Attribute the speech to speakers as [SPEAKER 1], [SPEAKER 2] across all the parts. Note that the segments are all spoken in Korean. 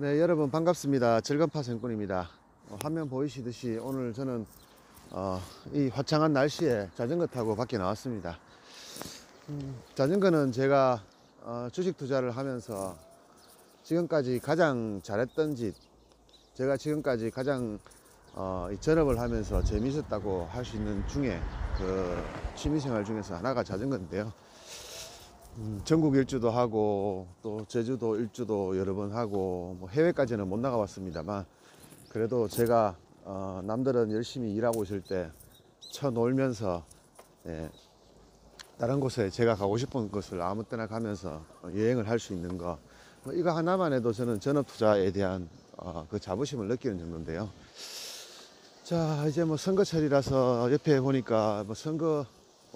[SPEAKER 1] 네, 여러분 반갑습니다. 즐건파 생꾼입니다. 화면 보이시듯이 오늘 저는 이 화창한 날씨에 자전거 타고 밖에 나왔습니다. 자전거는 제가 주식 투자를 하면서 지금까지 가장 잘했던 짓, 제가 지금까지 가장 이 전업을 하면서 재미있었다고 할 수 있는 중에 그 취미생활 중에서 하나가 자전거인데요. 전국 일주도 하고 또 제주도 일주도 여러 번 하고 뭐 해외까지는 못 나가봤습니다만, 그래도 제가 남들은 열심히 일하고 있을 때 쳐놀면서, 예, 다른 곳에 제가 가고 싶은 곳을 아무 때나 가면서 여행을 할 수 있는 거, 뭐 이거 하나만 해도 저는 전업 투자에 대한 그 자부심을 느끼는 정도인데요. 자, 이제 뭐 선거철이라서 옆에 보니까 뭐 선거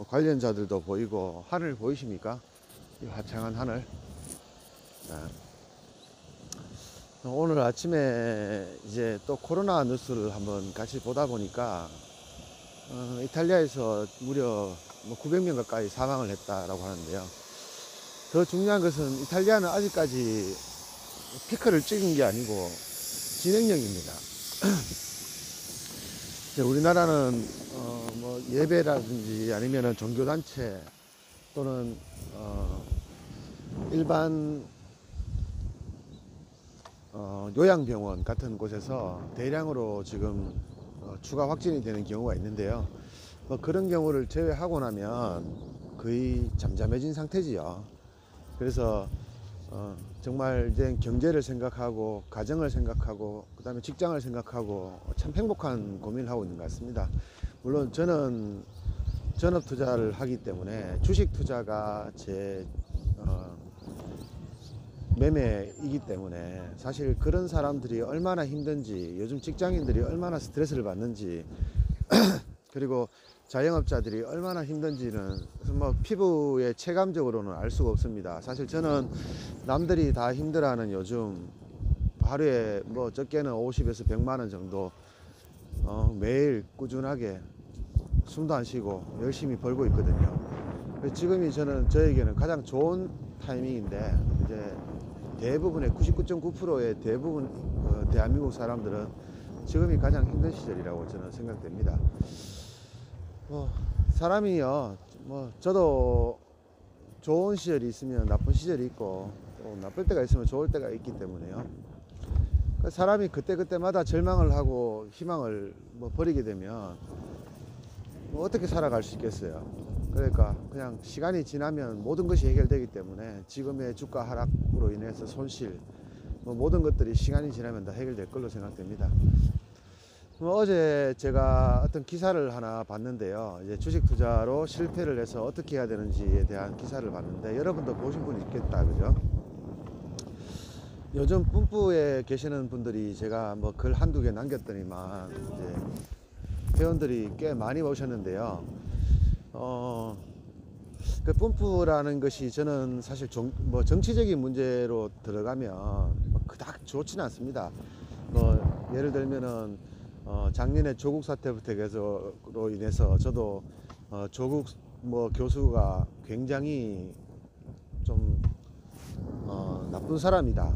[SPEAKER 1] 관련자들도 보이고, 하늘 보이십니까? 이 화창한 하늘. 오늘 아침에 이제 또 코로나 뉴스를 한번 같이 보다 보니까 이탈리아에서 무려 뭐 900명 가까이 사망을 했다라고 하는데요. 더 중요한 것은 이탈리아는 아직까지 피크를 찍은 게 아니고 진행형입니다. 우리나라는 뭐 예배라든지 아니면은 종교단체 또는 일반 요양병원 같은 곳에서 대량으로 지금 추가 확진이 되는 경우가 있는데요. 뭐 그런 경우를 제외하고 나면 거의 잠잠해진 상태지요. 그래서 정말 이제 경제를 생각하고 가정을 생각하고 그 다음에 직장을 생각하고 참 행복한 고민을 하고 있는 것 같습니다. 물론 저는 전업 투자를 하기 때문에 주식 투자가 제 매매이기 때문에 사실 그런 사람들이 얼마나 힘든지, 요즘 직장인들이 얼마나 스트레스를 받는지 그리고 자영업자들이 얼마나 힘든지는 뭐 피부에 체감적으로는 알 수가 없습니다. 사실 저는 남들이 다 힘들어하는 요즘 하루에 뭐 적게는 50에서 100만 원 정도 매일 꾸준하게 숨도 안 쉬고 열심히 벌고 있거든요. 지금이 저에게는 가장 좋은 타이밍인데, 이제 대부분의 99.9%의 대부분 대한민국 사람들은 지금이 가장 힘든 시절이라고 저는 생각됩니다. 사람이요, 뭐 저도 좋은 시절이 있으면 나쁜 시절이 있고 또 나쁠 때가 있으면 좋을 때가 있기 때문에요. 사람이 그때그때마다 절망을 하고 희망을 뭐 버리게 되면 뭐 어떻게 살아갈 수 있겠어요. 그러니까 그냥 시간이 지나면 모든 것이 해결되기 때문에 지금의 주가 하락으로 인해서 손실, 뭐 모든 것들이 시간이 지나면 다 해결될 걸로 생각됩니다. 어제 제가 어떤 기사를 하나 봤는데요. 이제 주식 투자로 실패를 해서 어떻게 해야 되는지에 대한 기사를 봤는데, 여러분도 보신 분이 있겠다, 그죠? 요즘 뿜뿌에 계시는 분들이 제가 뭐 글 한두 개 남겼더니만 이제 회원들이 꽤 많이 오셨는데요. 그 뿜뿌라는 것이 저는 사실 뭐 정치적인 문제로 들어가면 뭐 그닥 좋지는 않습니다. 뭐 예를 들면은 작년에 조국 사태부터 해서로 인해서 저도 조국 뭐 교수가 굉장히 좀 나쁜 사람이다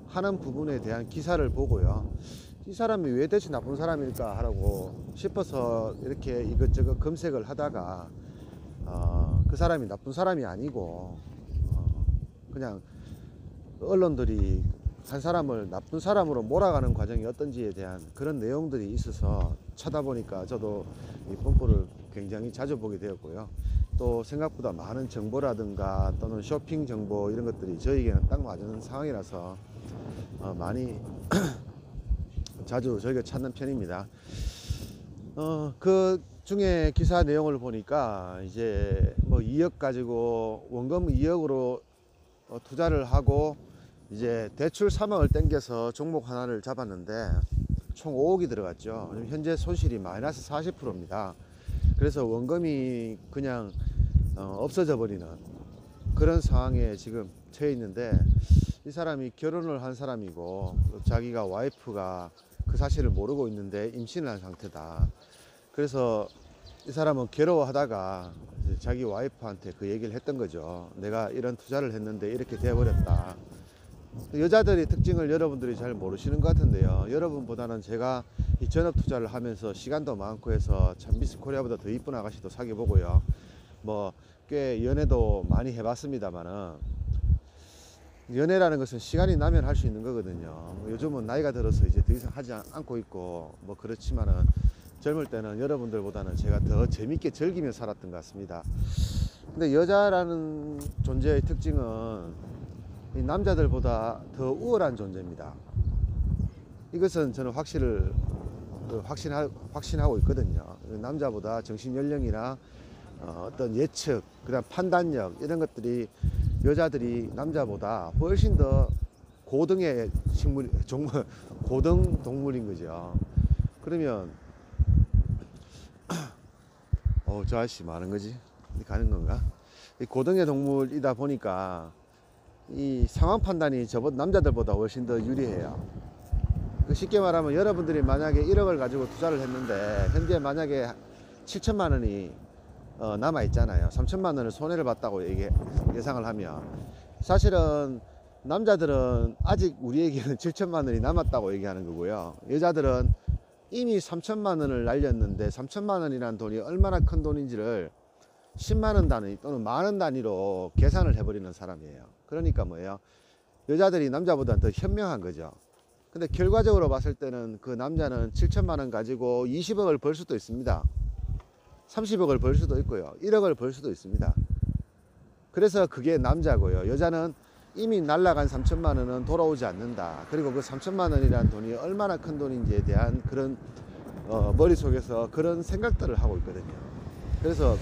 [SPEAKER 1] 하는 부분에 대한 기사를 보고요, 이 사람이 왜 대체 나쁜 사람일까 하라고 싶어서 이렇게 이것저것 검색을 하다가 그 사람이 나쁜 사람이 아니고 그냥 언론들이 한 사람을 나쁜 사람으로 몰아가는 과정이 어떤지에 대한 그런 내용들이 있어서 찾아보니까 저도 이 뽐뿌를 굉장히 자주 보게 되었고요. 또 생각보다 많은 정보라든가 또는 쇼핑 정보 이런 것들이 저에게는 딱 맞는 상황이라서 많이 자주 저희가 찾는 편입니다. 그 중에 기사 내용을 보니까 이제 뭐 2억 가지고 원금 2억으로 투자를 하고 이제 대출 3억을 땡겨서 종목 하나를 잡았는데 총 5억이 들어갔죠. 현재 손실이 마이너스 40%입니다. 그래서 원금이 그냥 없어져 버리는 그런 상황에 지금 처해 있는데, 이 사람이 결혼을 한 사람이고 자기가 와이프가 그 사실을 모르고 있는데 임신을 한 상태다. 그래서 이 사람은 괴로워하다가 자기 와이프한테 그 얘기를 했던 거죠. 내가 이런 투자를 했는데 이렇게 되어버렸다. 여자들의 특징을 여러분들이 잘 모르시는 것 같은데요. 여러분보다는 제가 이 전업 투자를 하면서 시간도 많고 해서 참 미스 코리아보다 더 이쁜 아가씨도 사귀어 보고요. 뭐 꽤 연애도 많이 해봤습니다만은, 연애라는 것은 시간이 나면 할 수 있는 거거든요. 요즘은 나이가 들어서 이제 더 이상 하지 않고 있고 뭐 그렇지만은, 젊을 때는 여러분들보다는 제가 더 재밌게 즐기며 살았던 것 같습니다. 근데 여자라는 존재의 특징은 이 남자들보다 더 우월한 존재입니다. 이것은 저는 확신하고 있거든요. 남자보다 정신 연령이나 어떤 예측, 그다음 판단력, 이런 것들이 여자들이 남자보다 훨씬 더 고등의 고등 동물인 거죠. 그러면 저 아저씨 뭐 하는 거지? 가는 건가? 이 고등의 동물이다 보니까 이 상황 판단이 남자들보다 훨씬 더 유리해요. 쉽게 말하면 여러분들이 만약에 1억을 가지고 투자를 했는데 현재 만약에 7천만 원이 남아 있잖아요. 3천만 원을 손해를 봤다고 예상을 하면, 사실은 남자들은 아직 우리에게는 7천만 원이 남았다고 얘기하는 거고요. 여자들은 이미 3천만 원을 날렸는데 3천만 원이라는 돈이 얼마나 큰 돈인지를 10만 원 단위 또는 만 원 단위로 계산을 해버리는 사람이에요. 그러니까 뭐예요? 여자들이 남자보다는 더 현명한 거죠. 근데 결과적으로 봤을 때는 그 남자는 7천만 원 가지고 20억을 벌 수도 있습니다. 30억을 벌 수도 있고요. 1억을 벌 수도 있습니다. 그래서 그게 남자고요. 여자는 이미 날라간 3천만 원은 돌아오지 않는다. 그리고 그 3천만 원이라는 돈이 얼마나 큰 돈인지에 대한 그런 머릿속에서 그런 생각들을 하고 있거든요. 그래서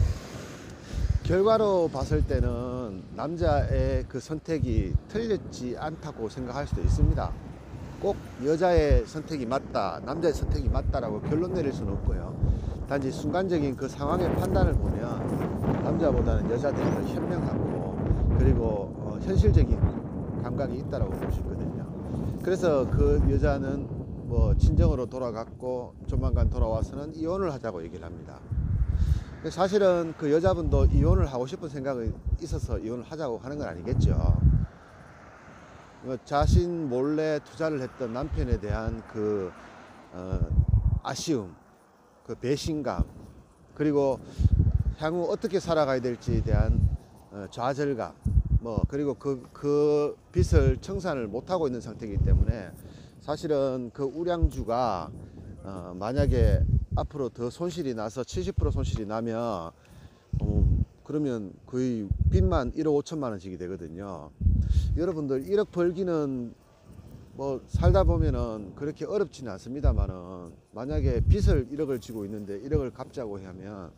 [SPEAKER 1] 결과로 봤을 때는 남자의 그 선택이 틀렸지 않다고 생각할 수도 있습니다. 꼭 여자의 선택이 맞다, 남자의 선택이 맞다라고 결론 내릴 수는 없고요. 단지 순간적인 그 상황의 판단을 보면 남자보다는 여자들이 더 현명하고, 그리고 현실적인 감각이 있다라고 볼 수 있거든요. 그래서 그 여자는 뭐 친정으로 돌아갔고 조만간 돌아와서는 이혼을 하자고 얘기를 합니다. 사실은 그 여자분도 이혼을 하고 싶은 생각이 있어서 이혼을 하자고 하는 건 아니겠죠. 자신 몰래 투자를 했던 남편에 대한 그 아쉬움, 그 배신감, 그리고 향후 어떻게 살아가야 될지에 대한 좌절감, 그리고 그 빚을 청산을 못하고 있는 상태이기 때문에, 사실은 그 우량주가 만약에 앞으로 더 손실이 나서 70% 손실이 나면 그러면 거의 빚만 1억 5천만 원씩이 되거든요. 여러분들 1억 벌기는 뭐 살다 보면은 그렇게 어렵지는 않습니다만은, 만약에 빚을 1억을 지고 있는데 1억을 갚자고 하면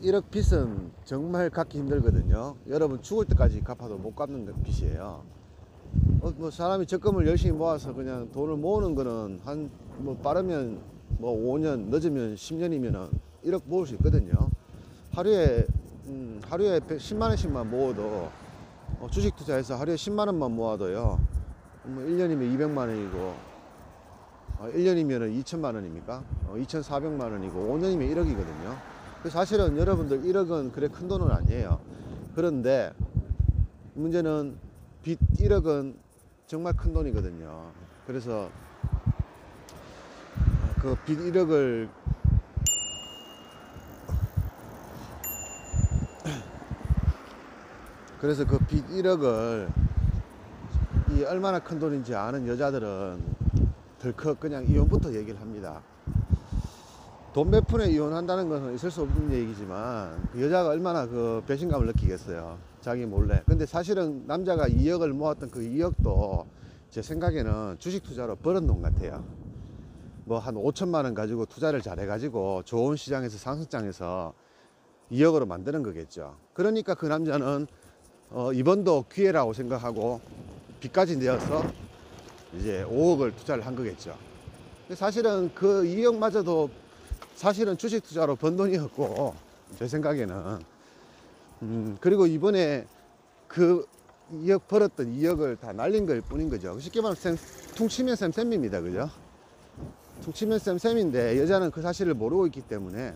[SPEAKER 1] 1억 빚은 정말 갚기 힘들거든요. 여러분 죽을 때까지 갚아도 못 갚는 빚이에요. 뭐 사람이 적금을 열심히 모아서 그냥 돈을 모으는 거는 빠르면 5년, 늦으면 10년이면은 1억 모을 수 있거든요. 하루에 10만 원씩만 모아도, 주식 투자해서 하루에 10만 원만 모아도요, 1년이면 200만 원이고, 1년이면 2천만 원입니까? 2,400만 원이고, 5년이면 1억이거든요. 그래서 사실은 여러분들 1억은 그래 큰 돈은 아니에요. 그런데 문제는 빚 1억은 정말 큰 돈이거든요. 그래서 그 빚 1억을 그 빚 1억을 이 얼마나 큰 돈인지 아는 여자들은 덜컥 그냥 이혼부터 얘기를 합니다. 돈 몇 푼에 이혼한다는 것은 있을 수 없는 얘기지만, 그 여자가 얼마나 그 배신감을 느끼겠어요, 자기 몰래. 근데 사실은 남자가 2억을 모았던 그 2억도 제 생각에는 주식 투자로 벌은 돈 같아요. 뭐 한 5천만 원 가지고 투자를 잘해 가지고 좋은 시장에서, 상승장에서 2억으로 만드는 거겠죠. 그러니까 그 남자는 이번도 기회라고 생각하고 빚까지 내어서 이제 5억을 투자를 한 거겠죠. 사실은 그 2억마저도 사실은 주식 투자로 번 돈이었고, 제 생각에는. 그리고 이번에 그 2억 벌었던 2억을 다 날린 걸 뿐인 거죠. 쉽게 말하면 퉁치면 쌤쌤입니다. 그죠? 퉁치면 쌤쌤인데, 여자는 그 사실을 모르고 있기 때문에,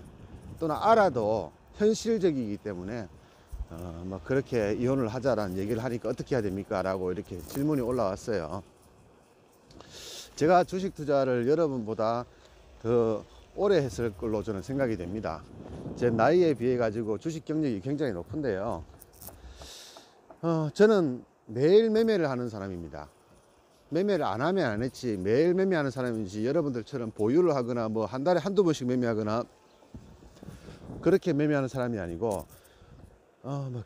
[SPEAKER 1] 또는 알아도 현실적이기 때문에 막 그렇게 이혼을 하자라는 얘기를 하니까 어떻게 해야 됩니까? 라고 이렇게 질문이 올라왔어요. 제가 주식 투자를 여러분보다 더 오래 했을 걸로 저는 생각이 됩니다. 제 나이에 비해 가지고 주식 경력이 굉장히 높은데요. 저는 매일 매매를 하는 사람입니다. 매매를 안 하면 안 했지, 매일 매매하는 사람인지 여러분들처럼 보유를 하거나 뭐 한 달에 한두 번씩 매매하거나 그렇게 매매하는 사람이 아니고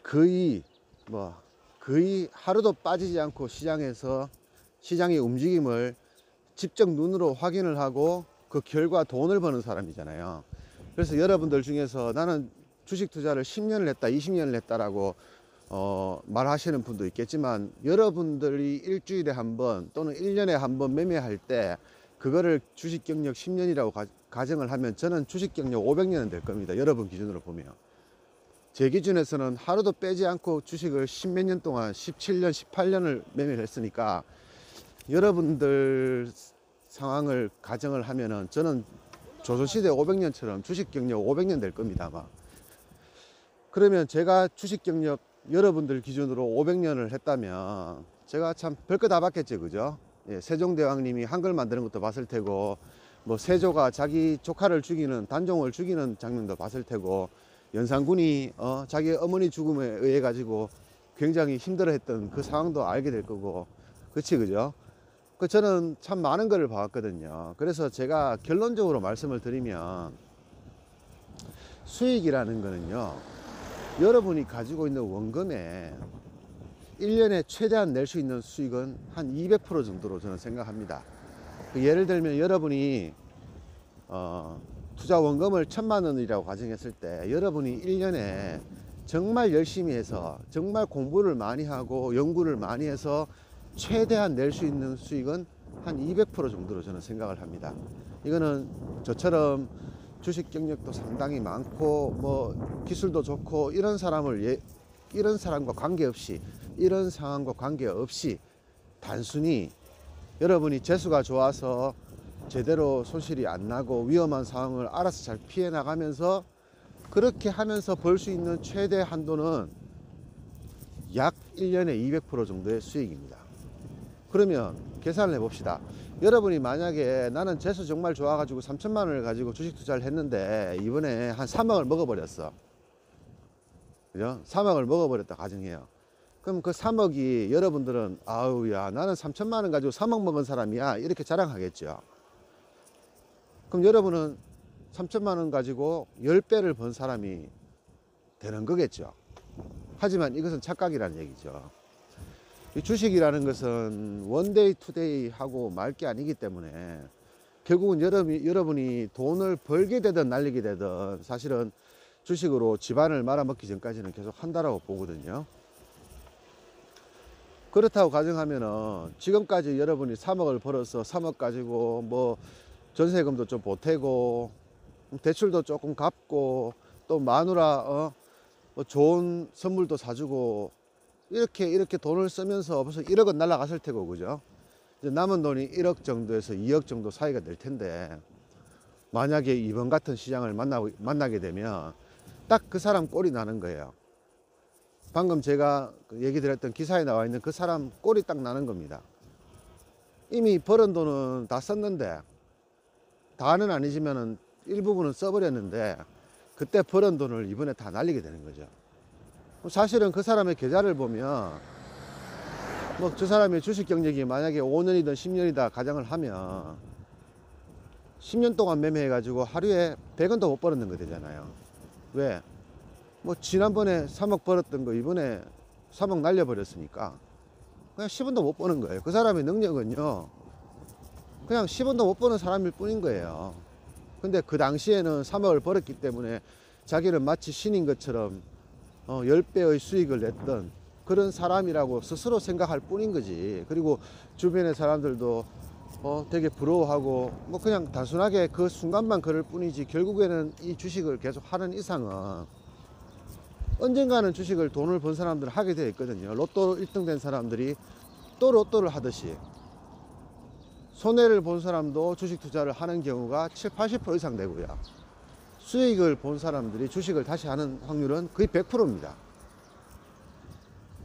[SPEAKER 1] 거의 하루도 빠지지 않고 시장에서 시장의 움직임을 직접 눈으로 확인을 하고 그 결과 돈을 버는 사람이잖아요. 그래서 여러분들 중에서 나는 주식 투자를 10년을 했다, 20년을 했다라고 말하시는 분도 있겠지만, 여러분들이 일주일에 한 번 또는 1년에 한 번 매매할 때 그거를 주식 경력 10년이라고 가정을 하면 저는 주식 경력 500년은 될 겁니다. 여러분 기준으로 보면. 제 기준에서는 하루도 빼지 않고 주식을 10몇 년 동안 17년, 18년을 매매를 했으니까 여러분들 상황을 가정을 하면은 저는 조선시대 500년처럼 주식 경력 500년 될 겁니다, 아마. 그러면 제가 주식 경력 여러분들 기준으로 500년을 했다면 제가 참 별거 다 봤겠죠, 그죠? 예, 세종대왕님이 한글 만드는 것도 봤을 테고, 뭐 세조가 자기 조카를 죽이는, 단종을 죽이는 장면도 봤을 테고, 연산군이 자기 어머니 죽음에 의해 가지고 굉장히 힘들어했던 그 상황도 알게 될 거고, 그죠? 저는 참 많은 걸 봐왔거든요. 그래서 제가 결론적으로 말씀을 드리면, 수익이라는 거는요, 여러분이 가지고 있는 원금에 1년에 최대한 낼 수 있는 수익은 한 200% 정도로 저는 생각합니다. 예를 들면 여러분이 투자 원금을 1000만 원이라고 가정했을 때, 여러분이 1년에 정말 열심히 해서 정말 공부를 많이 하고 연구를 많이 해서 최대한 낼 수 있는 수익은 한 200% 정도로 저는 생각을 합니다. 이거는 저처럼 주식 경력도 상당히 많고 뭐 기술도 좋고 이런 사람과 관계없이, 이런 상황과 관계없이 단순히 여러분이 재수가 좋아서 제대로 손실이 안 나고 위험한 상황을 알아서 잘 피해 나가면서 그렇게 하면서 벌 수 있는 최대 한도는 약 1년에 200% 정도의 수익입니다. 그러면 계산을 해봅시다. 여러분이 만약에 나는 재수 정말 좋아가지고 3천만 원을 가지고 주식 투자를 했는데 이번에 한 3억을 먹어버렸어. 그죠? 3억을 먹어버렸다 가정해요. 그럼 그 3억이 여러분들은 아우야 나는 3천만 원 가지고 3억 먹은 사람이야 이렇게 자랑하겠죠. 그럼 여러분은 3천만 원 가지고 10배를 번 사람이 되는 거겠죠. 하지만 이것은 착각이라는 얘기죠. 이 주식이라는 것은 원데이 투데이 하고 말 게 아니기 때문에 결국은 여러분이 돈을 벌게 되든 날리게 되든 사실은 주식으로 집안을 말아먹기 전까지는 계속 한다라고 보거든요. 그렇다고 가정하면은 지금까지 여러분이 3억을 벌어서 3억 가지고 뭐 전세금도 좀 보태고 대출도 조금 갚고 또 마누라 뭐 좋은 선물도 사주고 이렇게 돈을 쓰면서 벌써 1억은 날아갔을 테고, 그죠? 이제 남은 돈이 1억 정도에서 2억 정도 사이가 될 텐데, 만약에 이번 같은 시장을 만나게 되면 딱 그 사람 꼴이 나는 거예요. 방금 제가 얘기 드렸던 기사에 나와 있는 그 사람 꼴이 딱 나는 겁니다. 이미 벌은 돈은 다 썼는데, 다는 아니지만은 일부분은 써버렸는데, 그때 벌은 돈을 이번에 다 날리게 되는 거죠. 사실은 그 사람의 계좌를 보면 뭐 저 사람의 주식 경력이 만약에 5년이든 10년이다 가정을 하면 10년 동안 매매해 가지고 하루에 100원도 못 벌었는 거 되잖아요. 왜? 뭐 지난번에 3억 벌었던 거 이번에 3억 날려버렸으니까 그냥 10원도 못 버는 거예요. 그 사람의 능력은요 그냥 10원도 못 버는 사람일 뿐인 거예요. 근데 그 당시에는 3억을 벌었기 때문에 자기는 마치 신인 것처럼 10배의 수익을 냈던 그런 사람이라고 스스로 생각할 뿐인 거지. 그리고 주변의 사람들도 되게 부러워하고 뭐 그냥 단순하게 그 순간만 그럴 뿐이지, 결국에는 이 주식을 계속 하는 이상은 언젠가는 주식을 돈을 번 사람들은 하게 되어 있거든요. 로또 1등 된 사람들이 또 로또를 하듯이 손해를 본 사람도 주식 투자를 하는 경우가 7, 80% 이상 되고요. 수익을 본 사람들이 주식을 다시 하는 확률은 거의 100%입니다.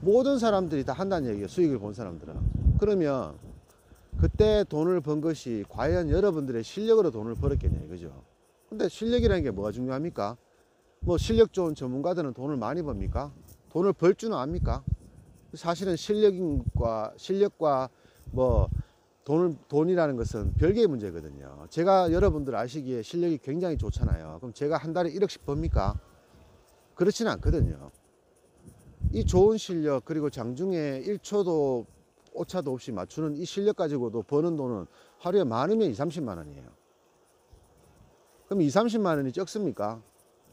[SPEAKER 1] 모든 사람들이 다 한다는 얘기예요. 수익을 본 사람들은. 그러면 그때 돈을 번 것이 과연 여러분들의 실력으로 돈을 벌었겠냐 이거죠. 근데 실력이라는 게 뭐가 중요합니까? 뭐 실력 좋은 전문가들은 돈을 많이 법니까? 돈을 벌 줄은 압니까? 사실은 실력과 뭐 돈이라는 것은 별개의 문제거든요. 제가 여러분들 아시기에 실력이 굉장히 좋잖아요. 그럼 제가 한 달에 1억씩 법니까? 그렇지는 않거든요. 이 좋은 실력, 그리고 장중에 1초도 오차도 없이 맞추는 이 실력 가지고도 버는 돈은 하루에 많으면 2, 30만 원이에요. 그럼 2, 30만 원이 적습니까?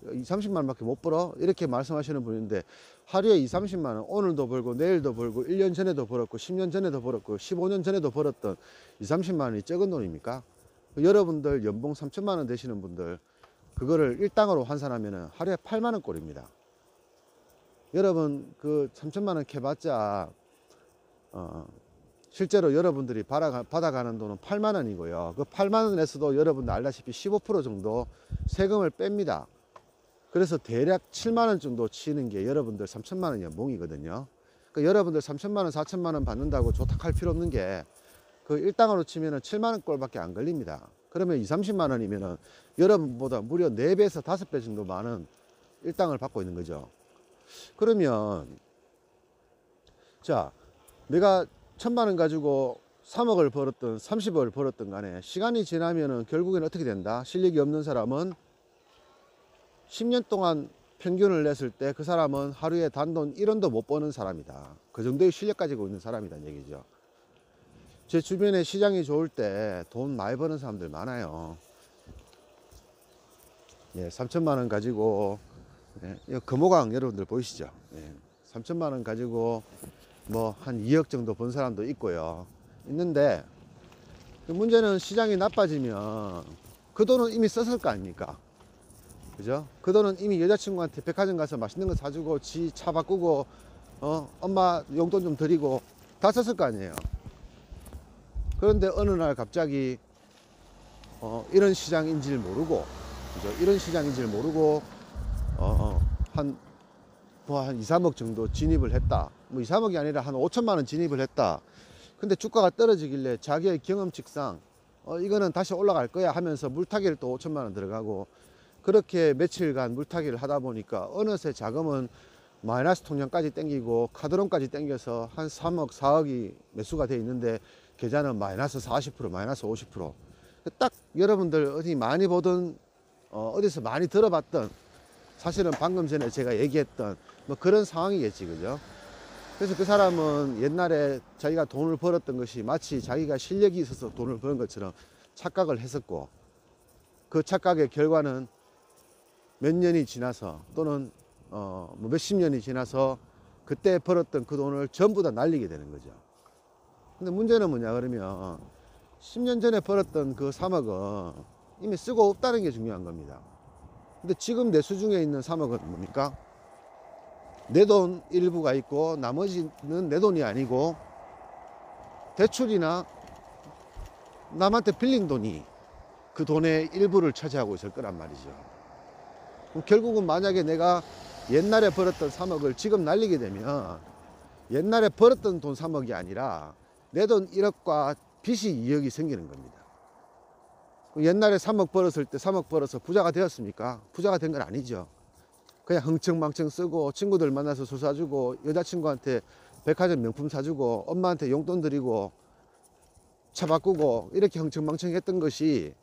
[SPEAKER 1] 2, 30만 원밖에 못 벌어? 이렇게 말씀하시는 분인데, 하루에 2, 30만 원, 오늘도 벌고 내일도 벌고 1년 전에도 벌었고 10년 전에도 벌었고 15년 전에도 벌었던 2, 30만 원이 적은 돈입니까? 여러분들 연봉 3천만 원 되시는 분들, 그거를 일당으로 환산하면 하루에 8만 원 꼴입니다. 여러분 그 3천만 원 캐봤자 실제로 여러분들이 받아가는 돈은 8만 원이고요. 그 8만 원에서도 여러분들 알다시피 15% 정도 세금을 뺍니다. 그래서 대략 7만 원 정도 치는 게 여러분들 3천만 원 연봉이거든요. 그러니까 여러분들 3천만 원, 4천만 원 받는다고 조탁할 필요 없는 게, 그 일당으로 치면은 7만 원 꼴밖에 안 걸립니다. 그러면 2, 30만 원이면은 여러분보다 무려 4배에서 5배 정도 많은 일당을 받고 있는 거죠. 그러면 자, 내가 1,000만 원 가지고 3억을 벌었든 30억을 벌었든 간에 시간이 지나면은 결국엔 어떻게 된다? 실력이 없는 사람은 10년 동안 평균을 냈을 때 그 사람은 하루에 단돈 1원도 못 버는 사람이다. 그 정도의 실력 가지고 있는 사람이란 얘기죠. 제 주변에 시장이 좋을 때 돈 많이 버는 사람들 많아요. 예, 3천만 원 가지고, 예, 금호강 여러분들 보이시죠? 예, 3천만 원 가지고 뭐 한 2억 정도 번 사람도 있고요. 있는데, 문제는 시장이 나빠지면 그 돈은 이미 썼을 거 아닙니까? 그죠? 그 돈은 이미 여자친구한테 백화점 가서 맛있는 거 사주고 지 차 바꾸고 엄마 용돈 좀 드리고 다 썼을 거 아니에요. 그런데 어느 날 갑자기 이런 시장인지를 모르고, 그죠? 이런 시장인지를 모르고 한 2, 3억 정도 진입을 했다. 뭐 2, 3억이 아니라 한 5천만 원 진입을 했다. 근데 주가가 떨어지길래 자기의 경험칙상 이거는 다시 올라갈 거야 하면서 물타기를 또 5천만 원 들어가고, 그렇게 며칠간 물타기를 하다 보니까 어느새 자금은 마이너스 통장까지 땡기고 카드론까지 땡겨서 한 3억, 4억이 매수가 돼 있는데 계좌는 마이너스 40%, 마이너스 50%. 딱 여러분들 어디 많이 보던, 어디서 많이 들어봤던, 사실은 방금 전에 제가 얘기했던 뭐 그런 상황이겠지, 그죠? 그래서 그 사람은 옛날에 자기가 돈을 벌었던 것이 마치 자기가 실력이 있어서 돈을 버는 것처럼 착각을 했었고, 그 착각의 결과는 몇 년이 지나서, 또는 뭐 몇십 년이 지나서 그때 벌었던 그 돈을 전부 다 날리게 되는 거죠. 근데 문제는 뭐냐 그러면 10년 전에 벌었던 그 3억은 이미 쓰고 없다는 게 중요한 겁니다. 근데 지금 내 수중에 있는 3억은 뭡니까? 내 돈 일부가 있고 나머지는 내 돈이 아니고 대출이나 남한테 빌린 돈이 그 돈의 일부를 차지하고 있을 거란 말이죠. 결국은 만약에 내가 옛날에 벌었던 3억을 지금 날리게 되면 옛날에 벌었던 돈 3억이 아니라 내 돈 1억과 빚이 2억이 생기는 겁니다. 옛날에 3억 벌었을 때 3억 벌어서 부자가 되었습니까? 부자가 된 건 아니죠. 그냥 흥청망청 쓰고 친구들 만나서 술 사주고 여자친구한테 백화점 명품 사주고 엄마한테 용돈 드리고 차 바꾸고 이렇게 흥청망청 했던 것이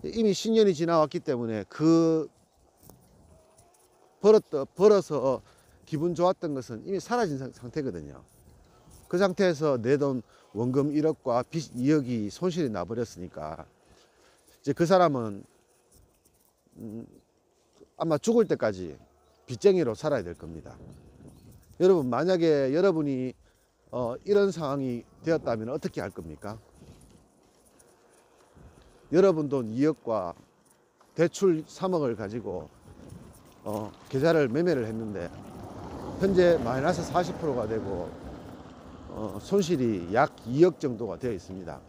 [SPEAKER 1] 이미 10년이 지나왔기 때문에 그 벌어서 기분 좋았던 것은 이미 사라진 상태거든요. 그 상태에서 내 돈 원금 1억과 빚 2억이 손실이 나버렸으니까 이제 그 사람은 아마 죽을 때까지 빚쟁이로 살아야 될 겁니다. 여러분, 만약에 여러분이 이런 상황이 되었다면 어떻게 할 겁니까? 여러분 돈 2억과 대출 3억을 가지고 계좌를 매매를 했는데 현재 마이너스 40%가 되고 손실이 약 2억 정도가 되어 있습니다.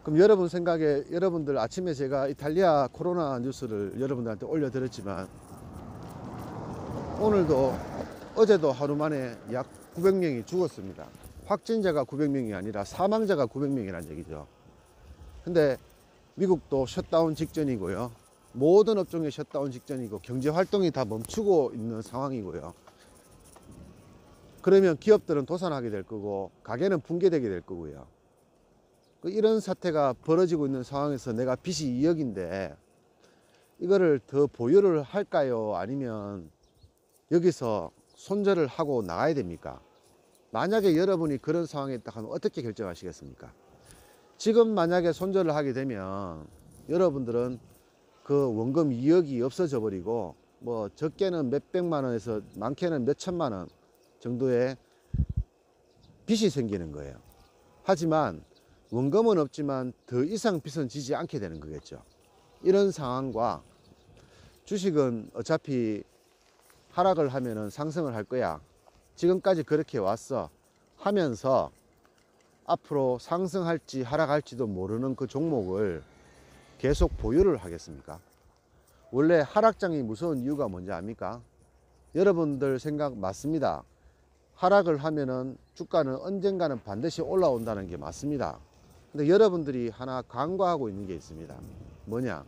[SPEAKER 1] 그럼 여러분 생각에, 여러분들 아침에 제가 이탈리아 코로나 뉴스를 여러분들한테 올려드렸지만 오늘도 어제도 하루 만에 약 900명이 죽었습니다. 확진자가 900명이 아니라 사망자가 900명이라는 얘기죠. 근데 미국도 셧다운 직전이고요. 모든 업종이 셧다운 직전이고 경제 활동이 다 멈추고 있는 상황이고요. 그러면 기업들은 도산하게 될 거고 가게는 붕괴되게 될 거고요. 이런 사태가 벌어지고 있는 상황에서 내가 빚이 2억인데 이거를 더 보유를 할까요? 아니면 여기서 손절을 하고 나가야 됩니까? 만약에 여러분이 그런 상황에 있다 하면 어떻게 결정하시겠습니까? 지금 만약에 손절을 하게 되면 여러분들은 그 원금 2억이 없어져 버리고 뭐 적게는 몇백만 원에서 많게는 몇천만 원 정도의 빚이 생기는 거예요. 하지만 원금은 없지만 더 이상 빚은 지지 않게 되는 거겠죠. 이런 상황과 주식은 어차피 하락을 하면은 상승을 할 거야. 지금까지 그렇게 왔어 하면서 앞으로 상승할지 하락할지도 모르는 그 종목을 계속 보유를 하겠습니까? 원래 하락장이 무서운 이유가 뭔지 압니까? 여러분들 생각 맞습니다. 하락을 하면은 주가는 언젠가는 반드시 올라온다는 게 맞습니다. 근데 여러분들이 하나 간과하고 있는 게 있습니다. 뭐냐?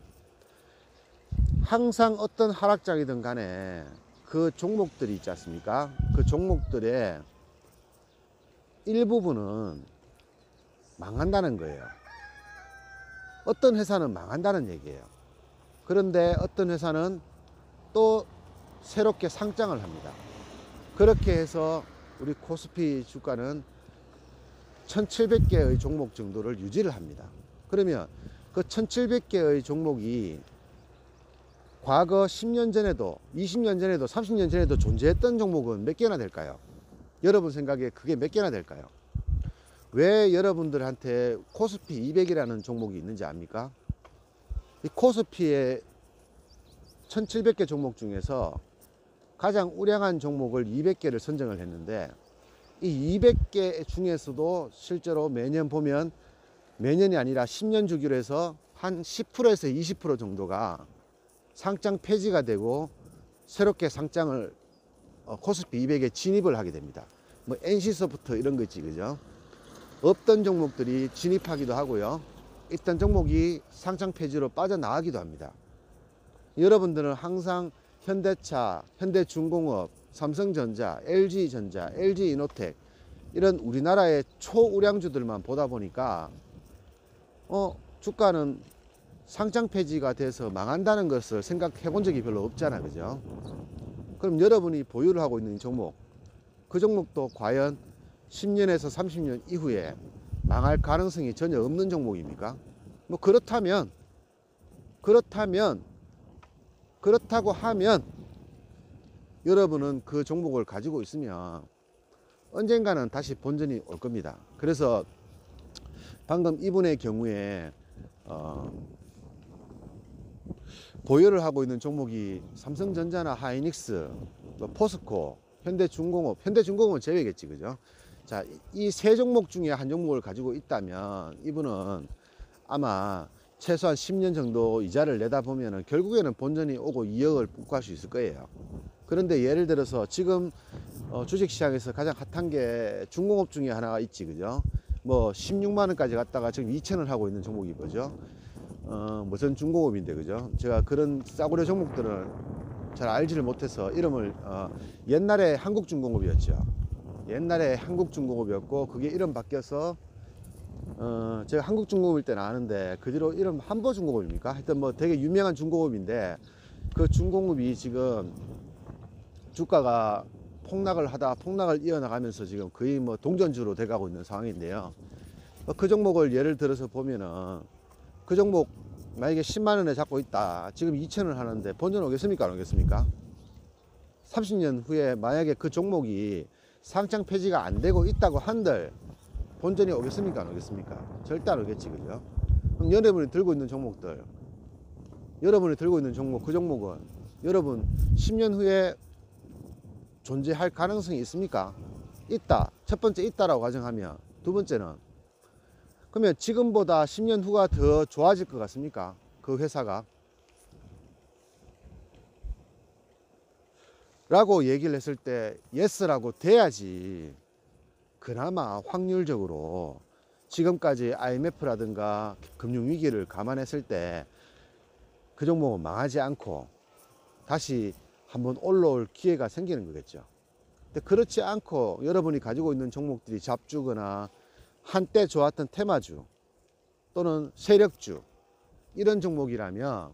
[SPEAKER 1] 항상 어떤 하락장이든 간에 그 종목들이 있지 않습니까? 그 종목들의 일부분은 망한다는 거예요. 어떤 회사는 망한다는 얘기예요. 그런데 어떤 회사는 또 새롭게 상장을 합니다. 그렇게 해서 우리 코스피 주가는 1700개의 종목 정도를 유지를 합니다. 그러면 그 1700개의 종목이 과거 10년 전에도 20년 전에도 30년 전에도 존재했던 종목은 몇 개나 될까요? 여러분 생각에 그게 몇 개나 될까요? 왜 여러분들한테 코스피 200이라는 종목이 있는지 압니까? 이 코스피의 1700개 종목 중에서 가장 우량한 종목을 200개를 선정을 했는데 이 200개 중에서도 실제로 매년 보면 매년이 아니라 10년 주기로 해서 한 10%에서 20% 정도가 상장 폐지가 되고 새롭게 상장을 코스피 200에 진입을 하게 됩니다. 뭐 NC소프트 이런 거 있지, 그죠? 없던 종목들이 진입하기도 하고요. 있던 종목이 상장 폐지로 빠져나가기도 합니다. 여러분들은 항상 현대차, 현대중공업, 삼성전자, LG전자, LG이노텍 이런 우리나라의 초우량주들만 보다 보니까 주가는 상장 폐지가 돼서 망한다는 것을 생각해 본 적이 별로 없잖아, 그죠? 그럼 여러분이 보유를 하고 있는 이 종목, 그 종목도 과연 10년에서 30년 이후에 망할 가능성이 전혀 없는 종목입니까? 뭐 그렇다고 하면 여러분은 그 종목을 가지고 있으면 언젠가는 다시 본전이 올 겁니다. 그래서 방금 이분의 경우에 보유를 하고 있는 종목이 삼성전자나 하이닉스, 포스코, 현대중공업은 제외겠지, 그죠? 자, 이 세 종목 중에 한 종목을 가지고 있다면 이분은 아마 최소한 10년 정도 이자를 내다 보면은 결국에는 본전이 오고 2억을 복구할 수 있을 거예요. 그런데 예를 들어서 지금 주식시장에서 가장 핫한 게 중공업 중에 하나가 있지, 그죠? 뭐 16만 원까지 갔다가 지금 2천을 하고 있는 종목이 뭐죠? 무슨 중공업인데, 그죠? 제가 그런 싸구려 종목들을 잘 알지를 못해서 이름을 옛날에 한국중공업이었죠. 옛날에 한국중공업이었고 그게 이름 바뀌어서 제가 한국중공업일 때는 아는데 그 뒤로 이름 한보중공업입니까? 하여튼 뭐 되게 유명한 중공업인데 그 중공업이 지금 주가가 폭락을 이어나가면서 지금 거의 뭐 동전주로 돼가고 있는 상황인데요. 그 종목을 예를 들어서 보면은 그 종목 만약에 10만 원에 잡고 있다. 지금 2천을 하는데 본전 오겠습니까? 안 오겠습니까? 30년 후에 만약에 그 종목이 상장 폐지가 안 되고 있다고 한들 본전이 오겠습니까? 안 오겠습니까? 절대 안 오겠지, 그죠? 그럼 여러분이 들고 있는 종목, 그 종목은 여러분 10년 후에 존재할 가능성이 있습니까? 있다. 첫 번째 있다라고 가정하면, 두 번째는 그러면 지금보다 10년 후가 더 좋아질 것 같습니까? 그 회사가. 라고 얘기를 했을 때 예스라고 돼야지 그나마 확률적으로 지금까지 IMF라든가 금융위기를 감안했을 때 그 종목은 망하지 않고 다시 한번 올라올 기회가 생기는 거겠죠. 근데 그렇지 않고 여러분이 가지고 있는 종목들이 잡주거나 한때 좋았던 테마주 또는 세력주 이런 종목이라면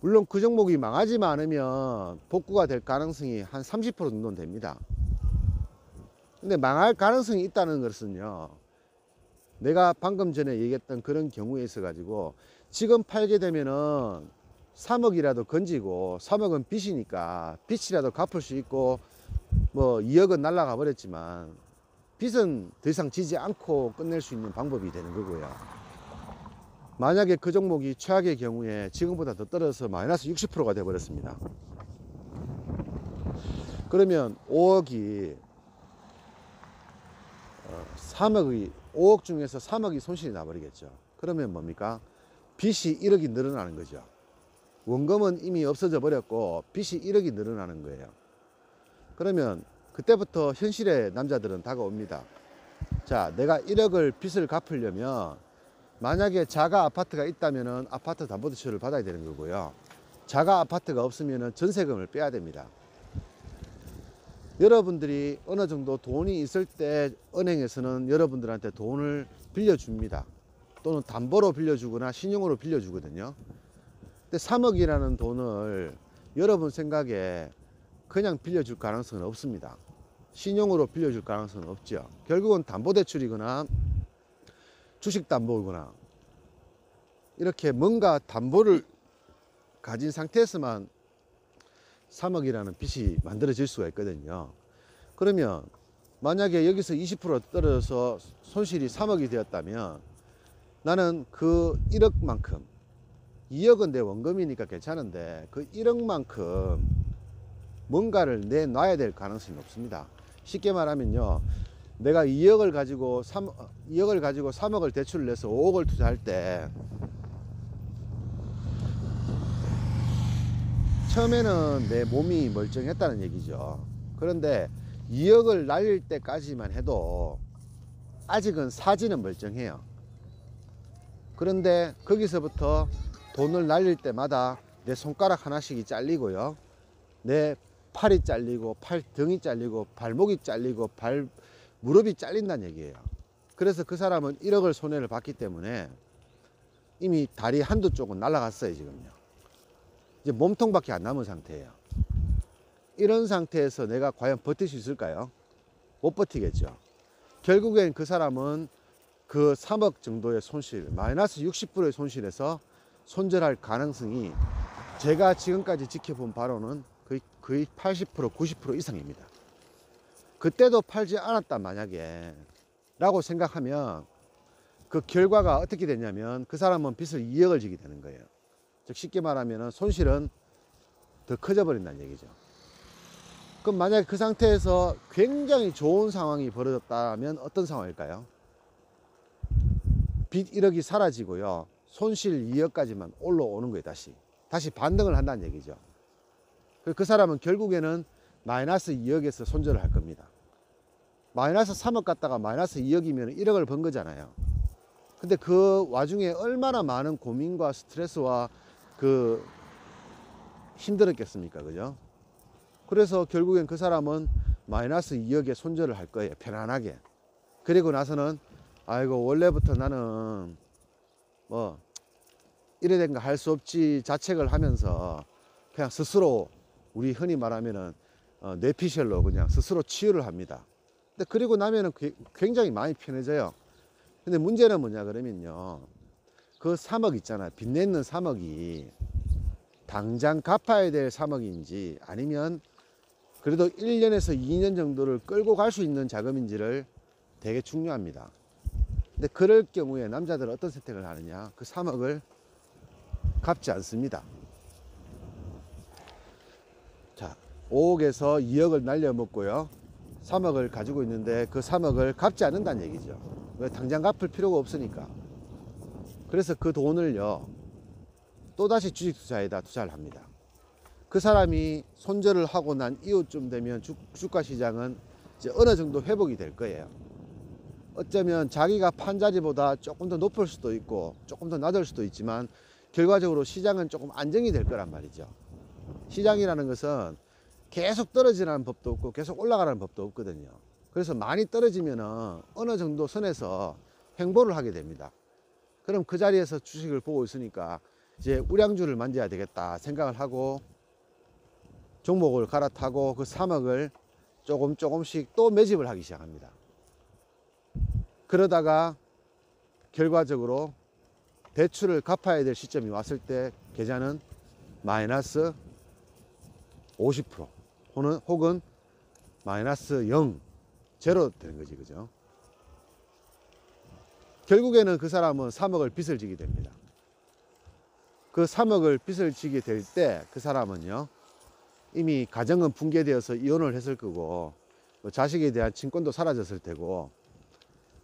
[SPEAKER 1] 물론 그 종목이 망하지만 않으면 복구가 될 가능성이 한 30% 정도는 됩니다. 근데 망할 가능성이 있다는 것은요, 내가 방금 전에 얘기했던 그런 경우에 있어 가지고 지금 팔게 되면은 3억이라도 건지고 3억은 빚이니까 빚이라도 갚을 수 있고 뭐 2억은 날라가 버렸지만 빚은 더 이상 지지 않고 끝낼 수 있는 방법이 되는 거고요. 만약에 그 종목이 최악의 경우에 지금보다 더 떨어져서 마이너스 60%가 돼 버렸습니다. 그러면 5억이 5억 중에서 3억이 손실이 나버리겠죠. 그러면 뭡니까? 빚이 1억이 늘어나는 거죠. 원금은 이미 없어져 버렸고 빚이 1억이 늘어나는 거예요. 그러면 그때부터 현실의 남자들은 다가옵니다. 자, 내가 1억을 빚을 갚으려면 만약에 자가 아파트가 있다면 아파트 담보대출을 받아야 되는 거고요. 자가 아파트가 없으면 전세금을 빼야 됩니다. 여러분들이 어느 정도 돈이 있을 때 은행에서는 여러분들한테 돈을 빌려줍니다. 또는 담보로 빌려주거나 신용으로 빌려주거든요. 근데 3억이라는 돈을 여러분 생각에 그냥 빌려줄 가능성은 없습니다. 신용으로 빌려줄 가능성은 없죠. 결국은 담보대출이거나 주식담보거나 이렇게 뭔가 담보를 가진 상태에서만 3억이라는 빚이 만들어질 수가 있거든요. 그러면 만약에 여기서 20% 떨어져서 손실이 3억이 되었다면 나는 그 1억만큼 2억은 내 원금이니까 괜찮은데 그 1억만큼 뭔가를 내놔야 될 가능성이 높습니다. 쉽게 말하면요, 내가 2억을 가지고 3억을 대출을 내서 5억을 투자할 때 처음에는 내 몸이 멀쩡했다는 얘기죠. 그런데 2억을 날릴 때까지만 해도 아직은 사지는 멀쩡해요. 그런데 거기서부터 돈을 날릴 때마다 내 손가락 하나씩이 잘리고요, 내 팔이 잘리고 팔등이 잘리고 발목이 잘리고 무릎이 잘린다는 얘기예요. 그래서 그 사람은 1억을 손해를 봤기 때문에 이미 다리 한두 쪽은 날아갔어요. 지금요, 이제 몸통밖에 안 남은 상태예요. 이런 상태에서 내가 과연 버틸 수 있을까요? 못 버티겠죠. 결국엔 그 사람은 그 3억 정도의 손실, 마이너스 60%의 손실에서 손절할 가능성이 제가 지금까지 지켜본 바로는 거의 80%, 90% 이상입니다. 그때도 팔지 않았다 만약에 라고 생각하면 그 결과가 어떻게 되냐면 그 사람은 빚을 2억을 지게 되는 거예요. 즉 쉽게 말하면 손실은 더 커져 버린다는 얘기죠. 그럼 만약에 그 상태에서 굉장히 좋은 상황이 벌어졌다면 어떤 상황일까요? 빚 1억이 사라지고요, 손실 2억까지만 올라오는 거예요. 다시 반등을 한다는 얘기죠. 그 사람은 결국에는 마이너스 2억에서 손절을 할 겁니다. 마이너스 3억 갔다가 마이너스 2억이면 1억을 번 거잖아요. 근데 그 와중에 얼마나 많은 고민과 스트레스와 힘들었겠습니까? 그죠? 그래서 결국엔 그 사람은 마이너스 2억에 손절을 할 거예요. 편안하게. 그리고 나서는 아이고 원래부터 나는 뭐 이래 된 거 할 수 없지 자책을 하면서 그냥 스스로 우리 흔히 말하면은 뇌피셜로 그냥 스스로 치유를 합니다. 근데 그리고 나면은 굉장히 많이 편해져요. 근데 문제는 뭐냐 그러면요, 그 3억 있잖아요. 빚 내는 3억이 당장 갚아야 될 3억인지 아니면 그래도 1년에서 2년 정도를 끌고 갈 수 있는 자금인지를 되게 중요합니다. 근데 그럴 경우에 남자들은 어떤 선택을 하느냐, 그 3억을 갚지 않습니다. 자, 5억에서 2억을 날려먹고요, 3억을 가지고 있는데 그 3억을 갚지 않는다는 얘기죠. 왜? 당장 갚을 필요가 없으니까. 그래서 그 돈을요 또다시 주식 투자에다 투자를 합니다. 그 사람이 손절을 하고 난 이후쯤 되면 주가 시장은 이제 어느 정도 회복이 될 거예요. 어쩌면 자기가 판 자리보다 조금 더 높을 수도 있고 조금 더 낮을 수도 있지만 결과적으로 시장은 조금 안정이 될 거란 말이죠. 시장이라는 것은 계속 떨어지라는 법도 없고 계속 올라가라는 법도 없거든요. 그래서 많이 떨어지면은 어느 정도 선에서 횡보를 하게 됩니다. 그럼 그 자리에서 주식을 보고 있으니까 이제 우량주를 만져야 되겠다 생각을 하고 종목을 갈아타고 그 3억을 조금씩 또 매집을 하기 시작합니다. 그러다가 결과적으로 대출을 갚아야 될 시점이 왔을 때 계좌는 마이너스 50% 혹은 마이너스 0, 제로 되는 거지, 그죠? 결국에는 그 사람은 3억을 빚을 지게 됩니다. 그 3억을 빚을 지게 될 때 그 사람은요, 이미 가정은 붕괴되어서 이혼을 했을 거고, 뭐 자식에 대한 친권도 사라졌을 테고,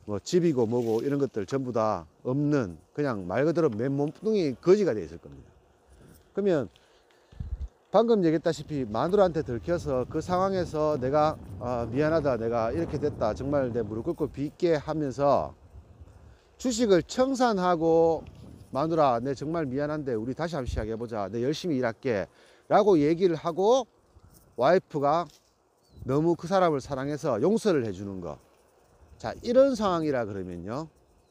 [SPEAKER 1] 뭐 집이고 뭐고 이런 것들 전부 다 없는, 그냥 말 그대로 맨몸뚱이 거지가 되어 있을 겁니다. 그러면 방금 얘기했다시피 마누라한테 들켜서 그 상황에서 내가 미안하다, 내가 이렇게 됐다, 정말 내 무릎 꿇고 빚게 하면서 주식을 청산하고 마누라 내 정말 미안한데 우리 다시 한번 시작해보자, 내 열심히 일할게 라고 얘기를 하고 와이프가 너무 그 사람을 사랑해서 용서를 해주는 거, 자, 이런 상황이라 그러면요,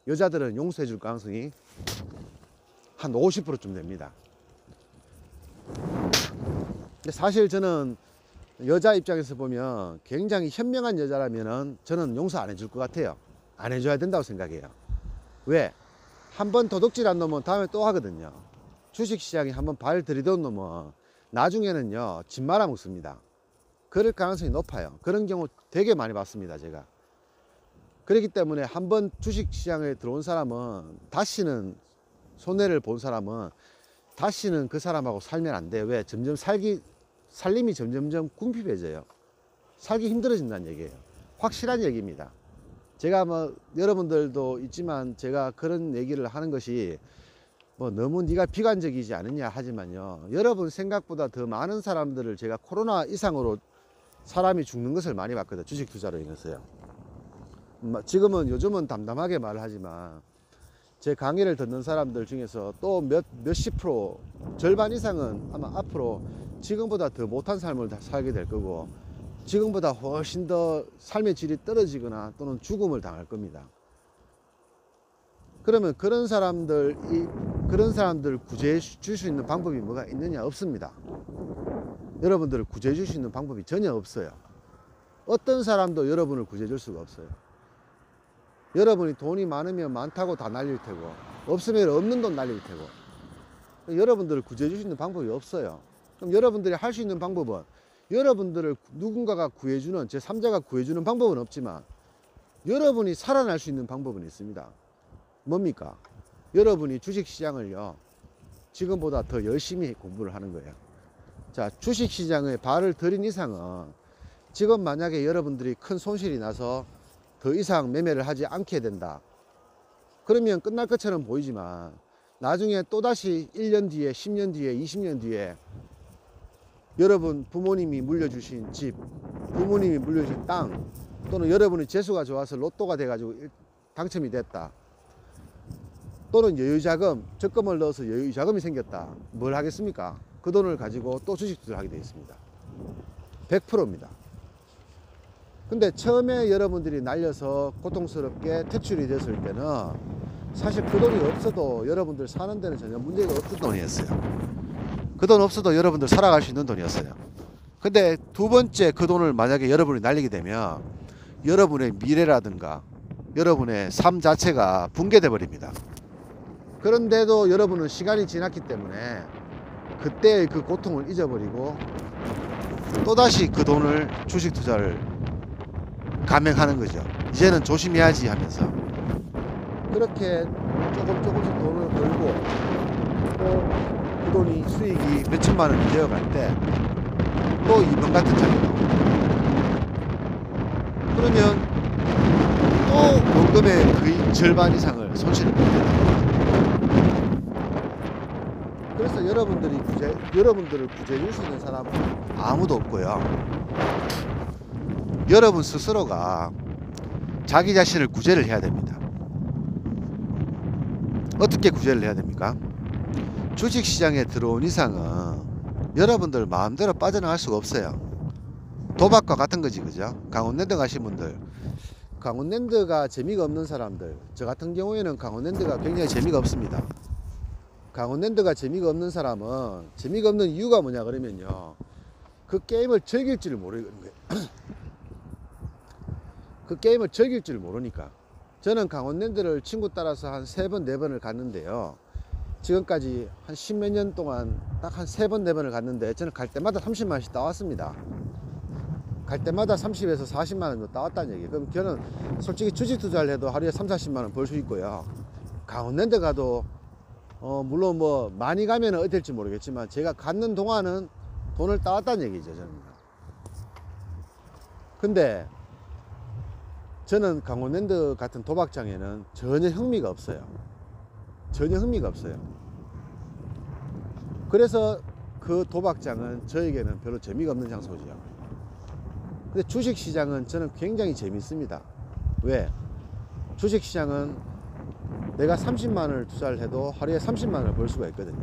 [SPEAKER 1] 여자들은 용서해 줄 가능성이 한 50%쯤 됩니다. 근데 사실 저는 여자 입장에서 보면 굉장히 현명한 여자라면은 저는 용서 안 해줄 것 같아요. 안 해줘야 된다고 생각해요. 왜? 한번 도둑질한 놈은 다음에 또 하거든요. 주식시장에 한번 발 들이던 놈은 나중에는요, 집 말아먹습니다. 그럴 가능성이 높아요. 그런 경우 되게 많이 봤습니다, 제가. 그렇기 때문에 한번 주식시장에 들어온 사람은 다시는, 손해를 본 사람은 다시는 그 사람하고 살면 안 돼요. 왜? 점점 살림이 점점점 궁핍해져요. 살기 힘들어진다는 얘기예요. 확실한 얘기입니다. 제가 뭐 여러분들도 있지만 제가 그런 얘기를 하는 것이 뭐 너무 네가 비관적이지 않느냐 하지만요, 여러분 생각보다 더 많은 사람들을 제가 코로나 이상으로 사람이 죽는 것을 많이 봤거든요. 주식 투자로 인해서요. 지금은 요즘은 담담하게 말을 하지만 제 강의를 듣는 사람들 중에서 또 몇십 프로, 절반 이상은 아마 앞으로 지금보다 더 못한 삶을 살게 될 거고, 지금보다 훨씬 더 삶의 질이 떨어지거나 또는 죽음을 당할 겁니다. 그러면 그런 사람들 구제해 줄 수 있는 방법이 뭐가 있느냐? 없습니다. 여러분들을 구제해 줄 수 있는 방법이 전혀 없어요. 어떤 사람도 여러분을 구제해 줄 수가 없어요. 여러분이 돈이 많으면 많다고 다 날릴 테고, 없으면 없는 돈 날릴 테고, 여러분들을 구제해 줄 수 있는 방법이 없어요. 그럼 여러분들이 할 수 있는 방법은, 여러분들을 누군가가 구해주는, 제3자가 구해주는 방법은 없지만 여러분이 살아날 수 있는 방법은 있습니다. 뭡니까? 여러분이 주식시장을요, 지금보다 더 열심히 공부를 하는 거예요. 자, 주식시장에 발을 들인 이상은 지금 만약에 여러분들이 큰 손실이 나서 더 이상 매매를 하지 않게 된다, 그러면 끝날 것처럼 보이지만 나중에 또다시 1년 뒤에, 10년 뒤에, 20년 뒤에 여러분 부모님이 물려주신 집, 부모님이 물려주신 땅, 또는 여러분이 재수가 좋아서 로또가 돼가지고 당첨이 됐다, 또는 여유자금, 적금을 넣어서 여유자금이 생겼다. 뭘 하겠습니까? 그 돈을 가지고 또 주식 투자를 하게 되어 있습니다. 100%입니다. 근데 처음에 여러분들이 날려서 고통스럽게 퇴출이 됐을 때는 사실 그 돈이 없어도 여러분들 사는 데는 전혀 문제가 없던 돈이었어요. 그 돈 없어도 여러분들 살아갈 수 있는 돈이었어요. 근데 두 번째 그 돈을 만약에 여러분이 날리게 되면 여러분의 미래라든가 여러분의 삶 자체가 붕괴돼 버립니다. 그런데도 여러분은 시간이 지났기 때문에 그때의 그 고통을 잊어버리고 또다시 그 돈을 주식 투자를 감행하는 거죠. 이제는 조심해야지 하면서 그렇게 조금씩 돈을 벌고 또 그 돈이 수익이 몇천만 원이 되어갈 때 또 이번 같은 장이 나옵니다. 그러면 또 원금의 거의 절반 이상을 손실을 보게 됩니다. 그래서 그래서 여러분들을 구제해줄 수 있는 사람은 아무도 없고요. 여러분 스스로가 자기 자신을 구제를 해야 됩니다. 어떻게 구제를 해야 됩니까? 주식시장에 들어온 이상은 여러분들 마음대로 빠져나갈 수가 없어요. 도박과 같은 거지, 그죠? 강원랜드 가신 분들, 강원랜드가 재미가 없는 사람들, 저 같은 경우에는 강원랜드가 굉장히 재미가 없습니다. 강원랜드가 재미가 없는 사람은 재미가 없는 이유가 뭐냐 그러면요, 그 게임을 즐길 줄 모르는 거예요. 그 게임을 즐길 줄 모르니까. 저는 강원랜드를 친구 따라서 한 3번 4번을 갔는데요, 지금까지 한 10몇 년 동안 딱 한 3번 4번을 갔는데, 저는 갈 때마다 30만원씩 따왔습니다. 갈 때마다 30에서 40만원 정도 따왔다는 얘기예요. 그럼 저는 솔직히 주식 투자를 해도 하루에 3, 40만원 벌 수 있고요, 강원랜드 가도 물론 뭐 많이 가면 어떻게 될지 모르겠지만 제가 갖는 동안은 돈을 따왔다는 얘기죠, 저는. 근데 저는 강원랜드 같은 도박장에는 전혀 흥미가 없어요. 전혀 흥미가 없어요. 그래서 그 도박장은 저에게는 별로 재미가 없는 장소죠. 근데 주식시장은 저는 굉장히 재밌습니다. 왜? 주식시장은 내가 30만원을 투자를 해도 하루에 30만원을 벌 수가 있거든요.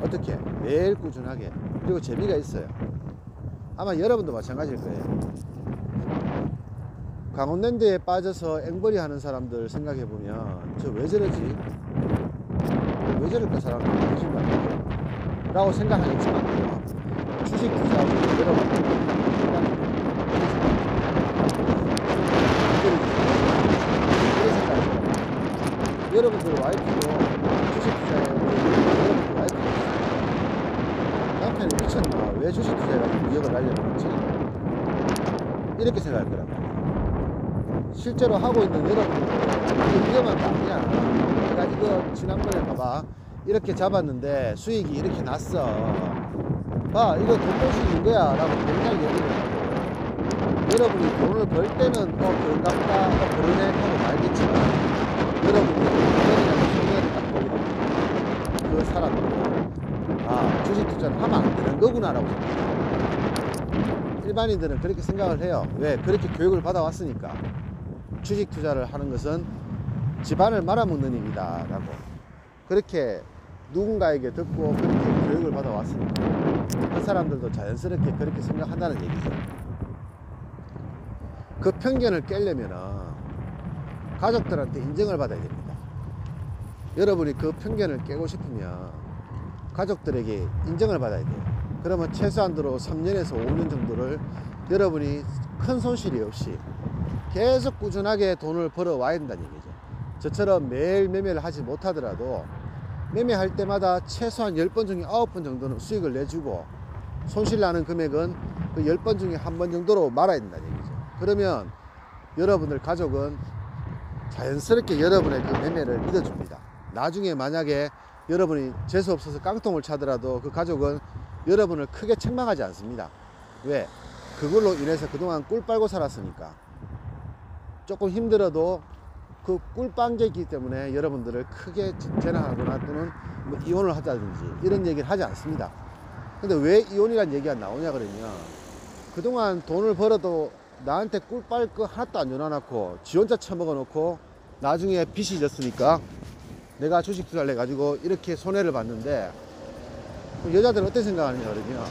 [SPEAKER 1] 어떻게? 매일 꾸준하게. 그리고 재미가 있어요. 아마 여러분도 마찬가지일 거예요. 강원랜드에 빠져서 앵벌이 하는 사람들 생각해보면 저 왜 저러지? 왜 저럴까 사람들 라고 생각하겠지만, 주식 투자하고 여러분 여러분들 와이프도 주식 투자에 여러분들 와이프도 남편이 미쳤나? 왜 주식 투자해가지고 미역을 날려먹었지? 이렇게 생각할 거라고. 실제로 하고 있는 여러분들 이거 위험한 거 아니야. 내가 이거 지난번에 봐봐, 이렇게 잡았는데 수익이 이렇게 났어. 봐, 이거 돈 벌 수 있는 거야 라고 맨날 얘기를 하고, 여러분이 돈을 벌 때는 그런갑다 그러네 하고 말겠지만, 여러분이 그 사람들은 주식 투자를 하면 안 되는 거구나 라고 생각해요. 일반인들은 그렇게 생각을 해요. 왜? 그렇게 교육을 받아왔으니까. 주식 투자를 하는 것은 집안을 말아먹는 일이다 라고 그렇게 누군가에게 듣고 그렇게 교육을 받아왔으니까 그 사람들도 자연스럽게 그렇게 생각한다는 얘기죠. 그 편견을 깨려면 가족들한테 인정을 받아야 됩니다. 여러분이 그 편견을 깨고 싶으면 가족들에게 인정을 받아야 돼요. 그러면 최소한으로 3년에서 5년 정도를 여러분이 큰 손실이 없이 계속 꾸준하게 돈을 벌어 와야 된다는 얘기죠. 저처럼 매일 매매를 하지 못하더라도 매매할 때마다 최소한 10번 중에 9번 정도는 수익을 내주고, 손실 나는 금액은 그 10번 중에 1번 정도로 말아야 된다는 얘기죠. 그러면 여러분들 가족은 자연스럽게 여러분의 그 매매를 믿어줍니다. 나중에 만약에 여러분이 재수 없어서 깡통을 차더라도 그 가족은 여러분을 크게 책망하지 않습니다. 왜? 그걸로 인해서 그동안 꿀 빨고 살았으니까. 조금 힘들어도 그 꿀빵게 있기 때문에 여러분들을 크게 재난하거나 또는 뭐 이혼을 하자든지 이런 얘기를 하지 않습니다. 근데 왜 이혼이라는 얘기가 나오냐 그러면, 그동안 돈을 벌어도 나한테 꿀 빨 거 하나도 안 줘놔놓고 지 혼자 처먹어 놓고 나중에 빚이 졌으니까 내가 주식 투자를 해가지고 이렇게 손해를 봤는데, 여자들은 어떻게 생각하느냐 그러면,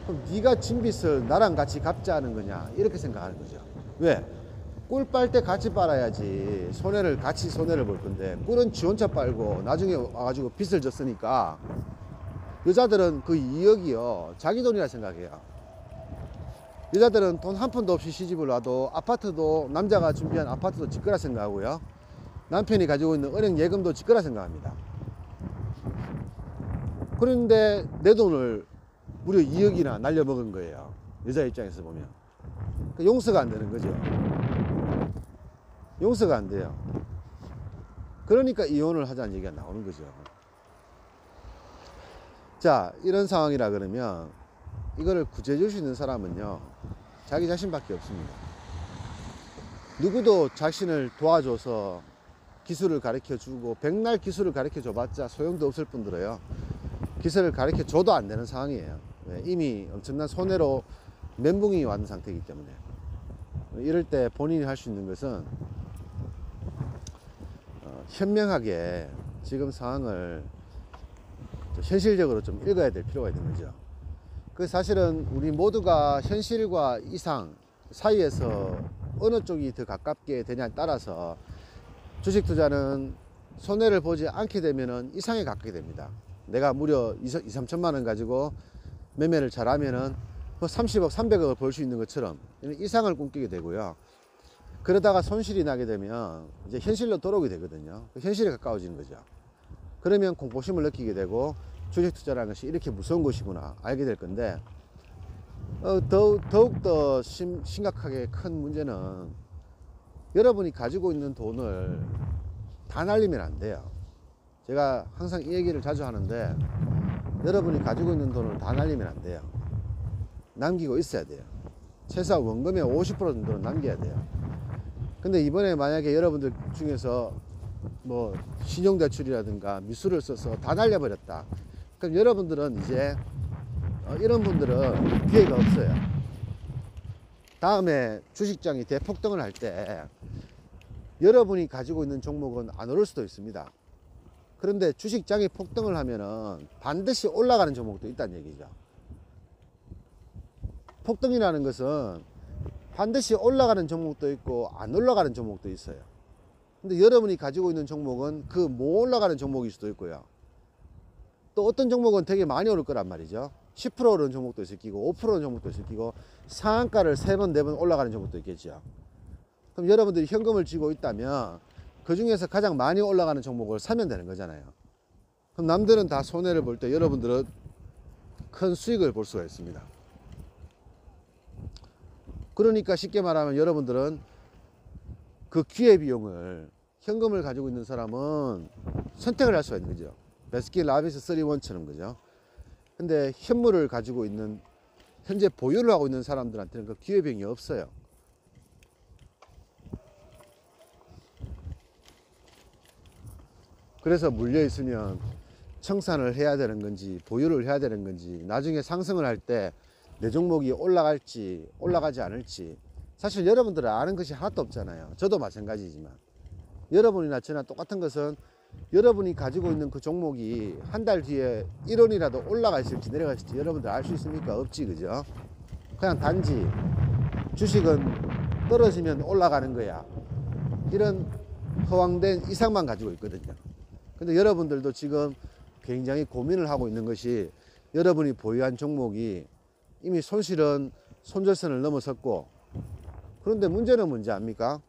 [SPEAKER 1] 그럼 네가 진 빚을 나랑 같이 갚자는 거냐 이렇게 생각하는 거죠. 왜? 꿀 빨 때 같이 빨아야지 손해를 같이 손해를 볼 건데, 꿀은 지 혼자 빨고 나중에 와가지고 빚을 졌으니까 여자들은 그 2억이요 자기 돈이라 생각해요. 여자들은 돈 한 푼도 없이 시집을 와도 아파트도, 남자가 준비한 아파트도 지 거라 생각하고요, 남편이 가지고 있는 은행 예금도 지 거라 생각합니다. 그런데 내 돈을 무려 2억이나 날려먹은 거예요, 여자 입장에서 보면. 용서가 안 되는 거죠. 용서가 안 돼요. 그러니까 이혼을 하자는 얘기가 나오는 거죠. 자, 이런 상황이라 그러면 이거를 구제해 줄 수 있는 사람은요, 자기 자신밖에 없습니다. 누구도 자신을 도와줘서 기술을 가르쳐 주고, 백날 기술을 가르쳐 줘봤자 소용도 없을 뿐더러요, 기세를 가르쳐 줘도 안 되는 상황이에요. 이미 엄청난 손해로 멘붕이 왔는 상태이기 때문에. 이럴 때 본인이 할 수 있는 것은 현명하게 지금 상황을 현실적으로 좀 읽어야 될 필요가 있는 거죠. 그 사실은 우리 모두가 현실과 이상 사이에서 어느 쪽이 더 가깝게 되냐에 따라서 주식 투자는 손해를 보지 않게 되면은 이상에 가깝게 됩니다. 내가 무려 2, 3천만 원 가지고 매매를 잘하면은 30억, 300억을 벌 수 있는 것처럼 이상을 꿈꾸게 되고요. 그러다가 손실이 나게 되면 이제 현실로 돌아오게 되거든요. 현실에 가까워지는 거죠. 그러면 공포심을 느끼게 되고 주식 투자라는 것이 이렇게 무서운 것이구나 알게 될 건데, 더욱더 심각하게 큰 문제는 여러분이 가지고 있는 돈을 다 날리면 안 돼요. 제가 항상 이 얘기를 자주 하는데, 여러분이 가지고 있는 돈을 다 날리면 안 돼요. 남기고 있어야 돼요. 최소한 원금의 50% 정도는 남겨야 돼요. 근데 이번에 만약에 여러분들 중에서 뭐 신용대출이라든가 미수를 써서 다 날려버렸다, 그럼 여러분들은 이제 이런 분들은 기회가 없어요. 다음에 주식장이 대폭등을 할 때 여러분이 가지고 있는 종목은 안 오를 수도 있습니다. 그런데 주식장이 폭등을 하면은 반드시 올라가는 종목도 있다는 얘기죠. 폭등이라는 것은 반드시 올라가는 종목도 있고 안 올라가는 종목도 있어요. 근데 여러분이 가지고 있는 종목은 그 못 올라가는 종목일 수도 있고요. 또 어떤 종목은 되게 많이 오를 거란 말이죠. 10% 오르는 종목도 있을 끼고 5% 오르는 종목도 있을 끼고 상한가를 3번, 4번 올라가는 종목도 있겠죠. 그럼 여러분들이 현금을 쥐고 있다면 그 중에서 가장 많이 올라가는 종목을 사면 되는 거잖아요. 그럼 남들은 다 손해를 볼 때 여러분들은 큰 수익을 볼 수가 있습니다. 그러니까 쉽게 말하면 여러분들은 그 기회비용을, 현금을 가지고 있는 사람은 선택을 할 수가 있는 거죠. 베스킨 라빈스 31처럼 그죠. 근데 현물을 가지고 있는, 현재 보유를 하고 있는 사람들한테는 그 기회비용이 없어요. 그래서 물려 있으면 청산을 해야 되는 건지 보유를 해야 되는 건지, 나중에 상승을 할 때 내 종목이 올라갈지 올라가지 않을지 사실 여러분들은 아는 것이 하나도 없잖아요. 저도 마찬가지지만 여러분이나 저나 똑같은 것은 여러분이 가지고 있는 그 종목이 한 달 뒤에 1원이라도 올라가 있을지 내려가 있을지 여러분들 알 수 있습니까? 없지, 그죠? 그냥 단지 주식은 떨어지면 올라가는 거야, 이런 허황된 이상만 가지고 있거든요. 근데 여러분들도 지금 굉장히 고민을 하고 있는 것이, 여러분이 보유한 종목이 이미 손실은 손절선을 넘어섰고, 그런데 문제는 뭔지 압니까?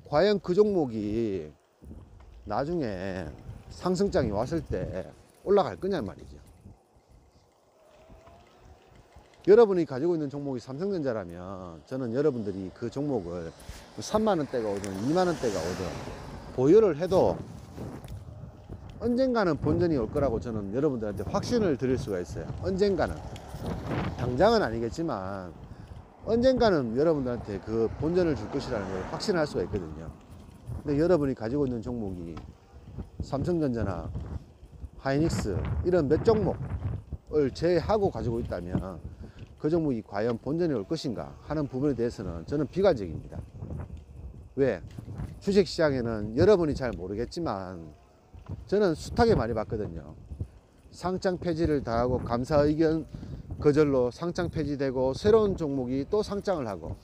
[SPEAKER 1] 과연 그 종목이 나중에 상승장이 왔을 때 올라갈 거냐 말이죠. 여러분이 가지고 있는 종목이 삼성전자라면 저는 여러분들이 그 종목을 3만원대가 오든 2만원대가 오든 보유를 해도 언젠가는 본전이 올 거라고 저는 여러분들한테 확신을 드릴 수가 있어요. 언젠가는, 당장은 아니겠지만 언젠가는 여러분들한테 그 본전을 줄 것이라는 걸 확신할 수가 있거든요. 근데 여러분이 가지고 있는 종목이 삼성전자나 하이닉스 이런 몇 종목을 제외하고 가지고 있다면 그 종목이 과연 본전이 올 것인가 하는 부분에 대해서는 저는 비관적입니다. 왜? 주식시장에는 여러분이 잘 모르겠지만 저는 숱하게 많이 봤거든요. 상장 폐지를 당하고 감사 의견 거절로 상장 폐지되고 새로운 종목이 또 상장을 하고,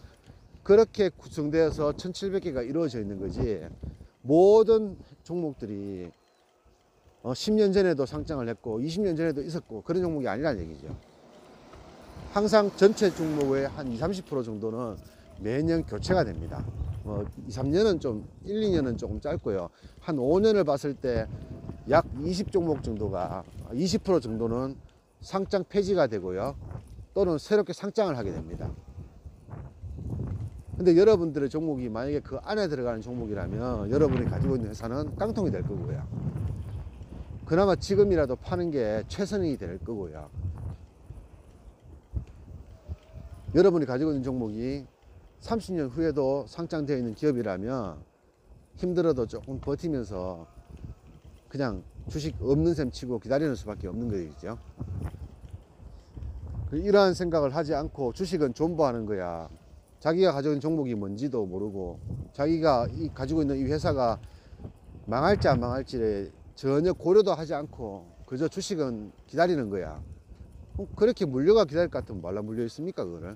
[SPEAKER 1] 그렇게 구성되어서 1700개가 이루어져 있는 거지, 모든 종목들이 10년 전에도 상장을 했고 20년 전에도 있었고 그런 종목이 아니라는 얘기죠. 항상 전체 종목의 한 20-30% 정도는 매년 교체가 됩니다. 2-3년은 좀, 1-2년은 조금 짧고요. 한 5년을 봤을 때 약 20종목 정도가, 20% 정도는 상장 폐지가 되고요. 또는 새롭게 상장을 하게 됩니다. 근데 여러분들의 종목이 만약에 그 안에 들어가는 종목이라면 여러분이 가지고 있는 회사는 깡통이 될 거고요. 그나마 지금이라도 파는 게 최선이 될 거고요. 여러분이 가지고 있는 종목이 30년 후에도 상장되어 있는 기업이라면 힘들어도 조금 버티면서 그냥 주식 없는 셈 치고 기다리는 수밖에 없는 거겠죠. 이러한 생각을 하지 않고 주식은 존버하는 거야. 자기가 가지고 있는 종목이 뭔지도 모르고 자기가 가지고 있는 이 회사가 망할지 안 망할지를 전혀 고려도 하지 않고 그저 주식은 기다리는 거야. 그렇게 물려가 기다릴 것 같으면 말라 물려 있습니까? 그거를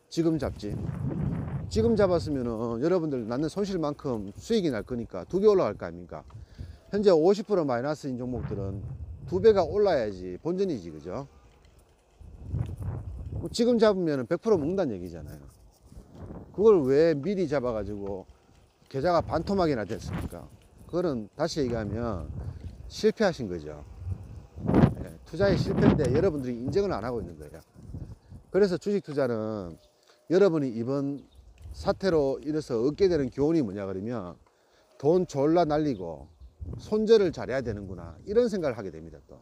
[SPEAKER 1] 지금 잡지. 지금 잡았으면은 여러분들 낳는 손실만큼 수익이 날 거니까 2배 올라갈 거 아닙니까? 현재 50% 마이너스인 종목들은 2배가 올라야지 본전이지, 그죠? 지금 잡으면 100% 먹는다는 얘기잖아요. 그걸 왜 미리 잡아가지고 계좌가 반토막이나 됐습니까? 그거는 다시 얘기하면 실패하신 거죠. 예, 투자의 실패인데 여러분들이 인정을 안 하고 있는 거예요. 그래서 주식 투자는 여러분이 이번 사태로 인해서 얻게 되는 교훈이 뭐냐 그러면 돈 졸라 날리고 손절을 잘해야 되는구나 이런 생각을 하게 됩니다. 또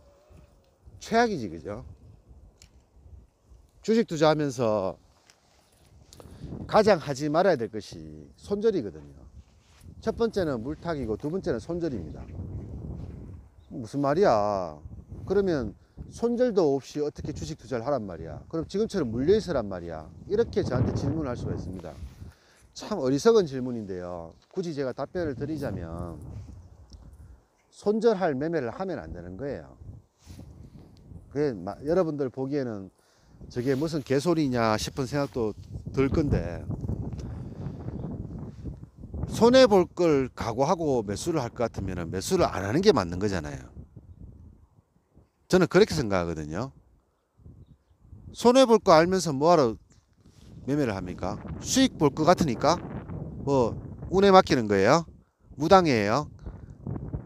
[SPEAKER 1] 최악이지, 그죠? 주식 투자하면서 가장 하지 말아야 될 것이 손절이거든요. 첫 번째는 물타기고 두 번째는 손절입니다. 무슨 말이야? 그러면 손절도 없이 어떻게 주식 투자를 하란 말이야? 그럼 지금처럼 물려있으란 말이야? 이렇게 저한테 질문을 할 수가 있습니다. 참 어리석은 질문인데요. 굳이 제가 답변을 드리자면 손절할 매매를 하면 안 되는 거예요. 그게 여러분들 보기에는 저게 무슨 개소리냐 싶은 생각도 들 건데 손해볼 걸 각오하고 매수를 할 것 같으면 매수를 안 하는 게 맞는 거잖아요. 저는 그렇게 생각하거든요. 손해볼 거 알면서 뭐하러 매매를 합니까? 수익 볼 것 같으니까 뭐 운에 맡기는 거예요? 무당이에요?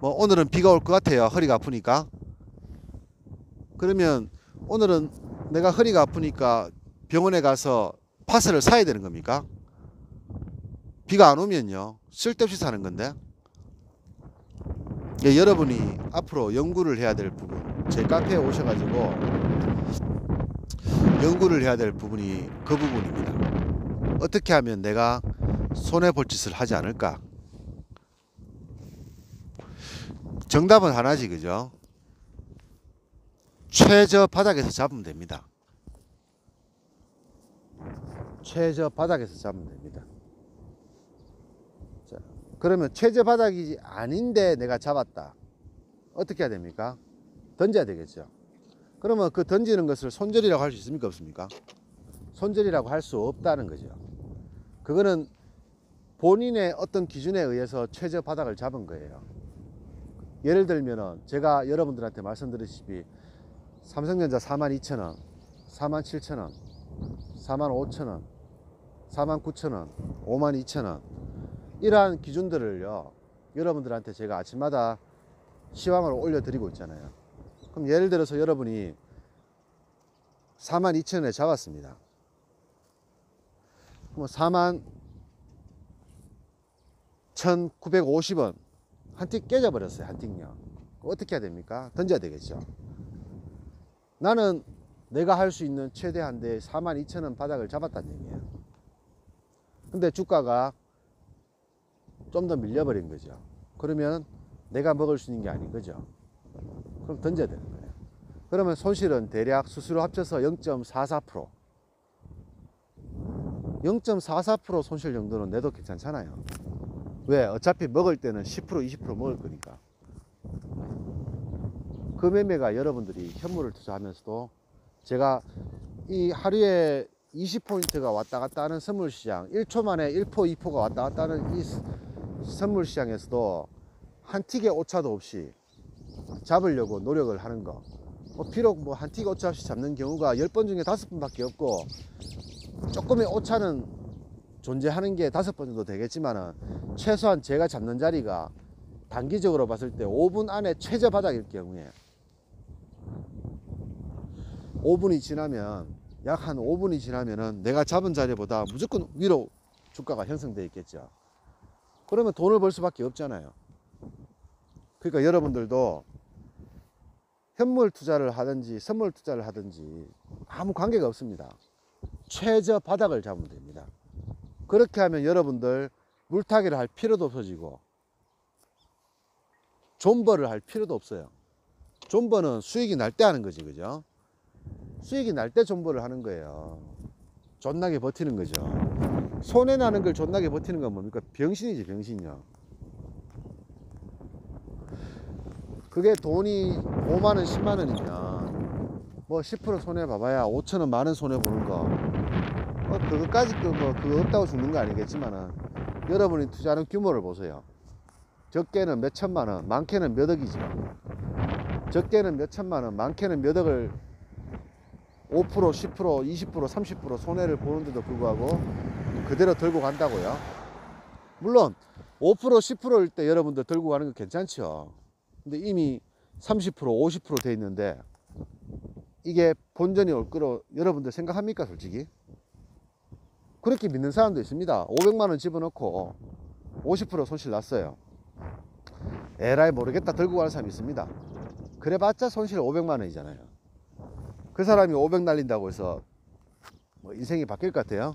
[SPEAKER 1] 뭐 오늘은 비가 올 것 같아요. 허리가 아프니까. 그러면 오늘은 내가 허리가 아프니까 병원에 가서 파스를 사야 되는 겁니까? 비가 안 오면요 쓸데없이 사는 건데. 예, 여러분이 앞으로 연구를 해야 될 부분, 제 카페에 오셔가지고 연구를 해야 될 부분이 그 부분입니다. 어떻게 하면 내가 손해볼 짓을 하지 않을까? 정답은 하나지, 그죠? 최저 바닥에서 잡으면 됩니다. 최저 바닥에서 잡으면 됩니다. 자, 그러면 최저 바닥이 아닌데 내가 잡았다. 어떻게 해야 됩니까? 던져야 되겠죠. 그러면 그 던지는 것을 손절이라고 할 수 있습니까? 없습니까? 손절이라고 할 수 없다는 거죠. 그거는 본인의 어떤 기준에 의해서 최저 바닥을 잡은 거예요. 예를 들면은 제가 여러분들한테 말씀드렸다시피 삼성전자 42,000원, 47,000원, 45,000원, 49,000원, 52,000원 이러한 기준들을요 여러분들한테 제가 아침마다 시황을 올려드리고 있잖아요. 그럼 예를 들어서 여러분이 42,000원에 잡았습니다. 그럼 41,950원 한 틱 깨져버렸어요. 한 틱요. 어떻게 해야 됩니까? 던져야 되겠죠. 나는 내가 할 수 있는 최대한대 42,000원 바닥을 잡았다는 얘기예요. 근데 주가가 좀 더 밀려버린 거죠. 그러면 내가 먹을 수 있는 게 아닌 거죠. 그럼 던져야 되는 거예요. 그러면 손실은 대략 수수료 합쳐서 0.44%. 0.44% 손실 정도는 내도 괜찮잖아요. 왜? 어차피 먹을 때는 10% 20% 먹을 거니까. 그 매매가 여러분들이 현물을 투자하면서도 제가 이 하루에 20포인트가 왔다 갔다 하는 선물시장 1초 만에 1포 2포가 왔다 갔다 하는 이 선물시장에서도 한 틱의 오차도 없이 잡으려고 노력을 하는 거. 비록 뭐 한 틱 오차 없이 잡는 경우가 10번 중에 5번 밖에 없고 조금의 오차는 존재하는 게 5번 정도 되겠지만은 최소한 제가 잡는 자리가 단기적으로 봤을 때 5분 안에 최저 바닥일 경우에 5분이 지나면 약 한 5분이 지나면은 내가 잡은 자리보다 무조건 위로 주가가 형성되어 있겠죠. 그러면 돈을 벌 수밖에 없잖아요. 그러니까 여러분들도 현물 투자를 하든지 선물 투자를 하든지 아무 관계가 없습니다. 최저 바닥을 잡으면 됩니다. 그렇게 하면 여러분들 물타기를 할 필요도 없어지고 존버를 할 필요도 없어요. 존버는 수익이 날 때 하는 거지, 그죠? 수익이 날 때 존버를 하는 거예요. 존나게 버티는 거죠. 손해 나는 걸 존나게 버티는 건 뭡니까? 병신이지, 병신이요. 그게 돈이 5만원, 10만원이면 뭐 10% 손해 봐봐야 5천원, 만원 손해 보는 거. 그거까지 그거 없다고 죽는 거 아니겠지만은 여러분이 투자하는 규모를 보세요. 적게는 몇 천만원, 많게는 몇 억이죠. 적게는 몇 천만원, 많게는 몇 억을 5%, 10%, 20%, 30% 손해를 보는데도 불구하고 그대로 들고 간다고요. 물론 5%, 10%일 때 여러분들 들고 가는 거 괜찮죠. 근데 이미 30%, 50% 돼 있는데 이게 본전이 올 거로 여러분들 생각합니까, 솔직히? 그렇게 믿는 사람도 있습니다. 500만원 집어넣고 50% 손실 났어요. 에라이 모르겠다 들고 가는 사람이 있습니다. 그래봤자 손실 500만원이잖아요. 그 사람이 500 날린다고 해서 뭐 인생이 바뀔 것 같아요?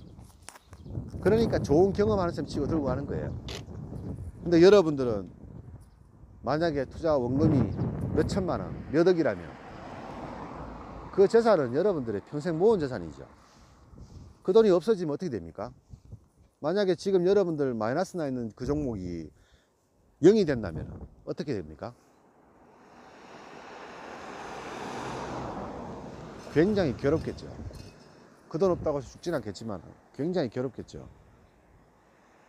[SPEAKER 1] 그러니까 좋은 경험하는 셈 치고 들고 가는 거예요. 근데 여러분들은 만약에 투자 원금이 몇 천만원, 몇 억이라면 그 재산은 여러분들의 평생 모은 재산이죠. 그 돈이 없어지면 어떻게 됩니까? 만약에 지금 여러분들 마이너스 나 있는 그 종목이 0이 된다면 어떻게 됩니까? 굉장히 괴롭겠죠. 그 돈 없다고 해서 죽진 않겠지만 굉장히 괴롭겠죠.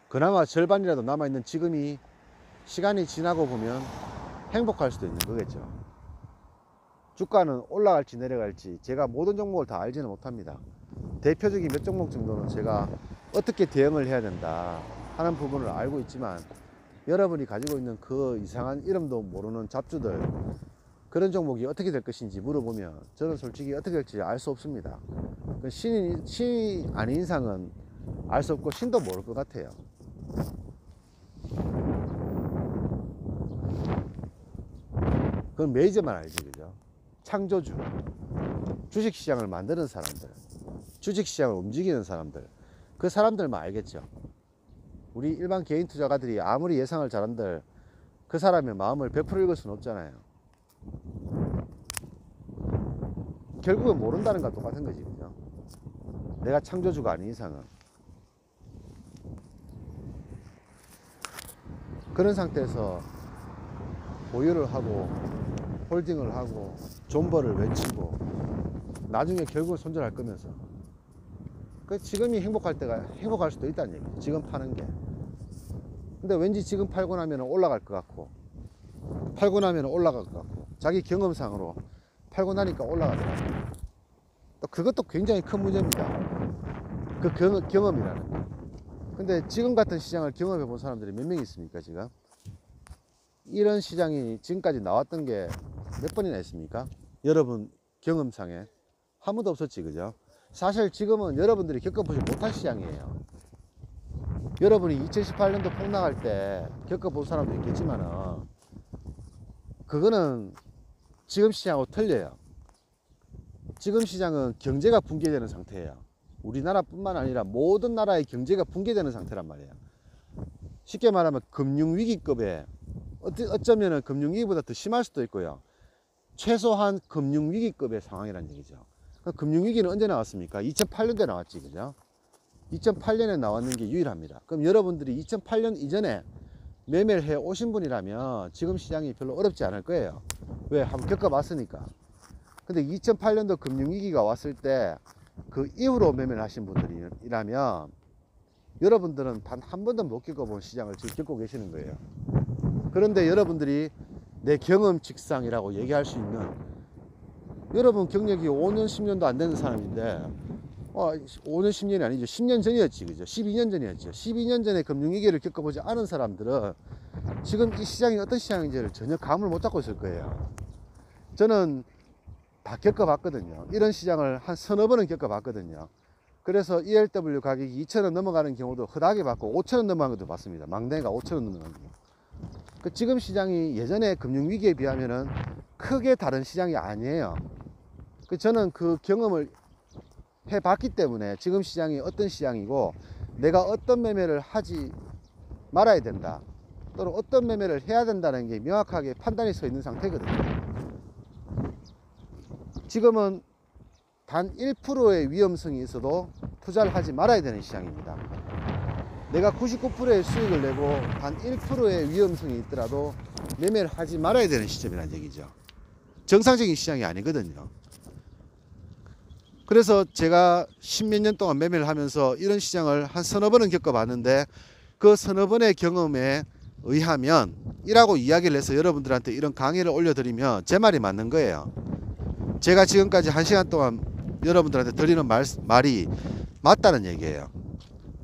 [SPEAKER 1] 그나마 절반이라도 남아있는 지금이 시간이 지나고 보면 행복할 수도 있는 거겠죠. 주가는 올라갈지 내려갈지 제가 모든 종목을 다 알지는 못합니다. 대표적인 몇 종목 정도는 제가 어떻게 대응을 해야 된다 하는 부분을 알고 있지만 여러분이 가지고 있는 그 이상한 이름도 모르는 잡주들 그런 종목이 어떻게 될 것인지 물어보면 저는 솔직히 어떻게 될지 알 수 없습니다. 신이 아닌 이상은 알 수 없고 신도 모를 것 같아요. 그건 메이저만 알지, 그죠? 창조주, 주식시장을 만드는 사람들, 주식시장을 움직이는 사람들, 그 사람들만 알겠죠. 우리 일반 개인 투자가들이 아무리 예상을 잘한들 그 사람의 마음을 100% 읽을 수는 없잖아요. 결국은 모른다는 것과 똑같은 거지, 그죠? 내가 창조주가 아닌 이상은. 그런 상태에서 보유를 하고 홀딩을 하고 존버를 외치고 나중에 결국은 손절할 거면서 그 지금이 행복할 수도 있다는 얘기죠. 지금 파는 게. 근데 왠지 지금 팔고 나면 올라갈 것 같고 팔고 나면 올라갈 것 같고 자기 경험상으로 팔고 나니까 올라가더라고요. 또 그것도 굉장히 큰 문제입니다. 그 경험이라는 게. 근데 지금 같은 시장을 경험해 본 사람들이 몇 명 있습니까, 지금? 이런 시장이 지금까지 나왔던 게 몇 번이나 있습니까? 여러분 경험상에 한 번도 없었지, 그죠? 사실 지금은 여러분들이 겪어보지 못한 시장이에요. 여러분이 2018년도 폭락할 때 겪어본 사람도 있겠지만은 그거는 지금 시장하고 틀려요. 지금 시장은 경제가 붕괴되는 상태예요. 우리나라뿐만 아니라 모든 나라의 경제가 붕괴되는 상태란 말이에요. 쉽게 말하면 금융위기급에 어쩌면 금융위기보다 더 심할 수도 있고요. 최소한 금융위기급의 상황이라는 얘기죠. 금융위기는 언제 나왔습니까? 2008년도에 나왔지, 그죠? 2008년에 나왔는 게 유일합니다. 그럼 여러분들이 2008년 이전에 매매를 해 오신 분이라면 지금 시장이 별로 어렵지 않을 거예요. 왜? 한번 겪어봤으니까. 근데 2008년도 금융위기가 왔을 때 그 이후로 매매를 하신 분들이라면 여러분들은 단 한 번도 못 겪어본 시장을 지금 겪고 계시는 거예요. 그런데 여러분들이 내 경험칙상이라고 얘기할 수 있는 여러분 경력이 5년 10년도 안 되는 사람인데 5년 10년이 아니죠. 10년 전이었지, 그죠? 12년 전이었죠. 12년 전에 금융위기를 겪어보지 않은 사람들은 지금 이 시장이 어떤 시장인지를 전혀 감을 못 잡고 있을 거예요. 저는 다 겪어봤거든요. 이런 시장을 한 서너 번은 겪어봤거든요. 그래서 ELW 가격이 2,000원 넘어가는 경우도 흔하게 봤고 5,000원 넘어간 것도 봤습니다. 막내가 5,000원 넘어간 거. 그 지금 시장이 예전에 금융위기에 비하면은 크게 다른 시장이 아니에요. 저는 그 경험을 해봤기 때문에 지금 시장이 어떤 시장이고 내가 어떤 매매를 하지 말아야 된다. 또는 어떤 매매를 해야 된다는 게 명확하게 판단이 서 있는 상태거든요. 지금은 단 1%의 위험성이 있어도 투자를 하지 말아야 되는 시장입니다. 내가 99%의 수익을 내고 단 1%의 위험성이 있더라도 매매를 하지 말아야 되는 시점이라는 얘기죠. 정상적인 시장이 아니거든요. 그래서 제가 십몇 년 동안 매매를 하면서 이런 시장을 한 서너 번은 겪어봤는데, 그 서너 번의 경험에 의하면 이라고 이야기를 해서 여러분들한테 이런 강의를 올려드리면 제 말이 맞는 거예요. 제가 지금까지 1시간 동안 여러분들한테 드리는 말이 맞다는 얘기예요.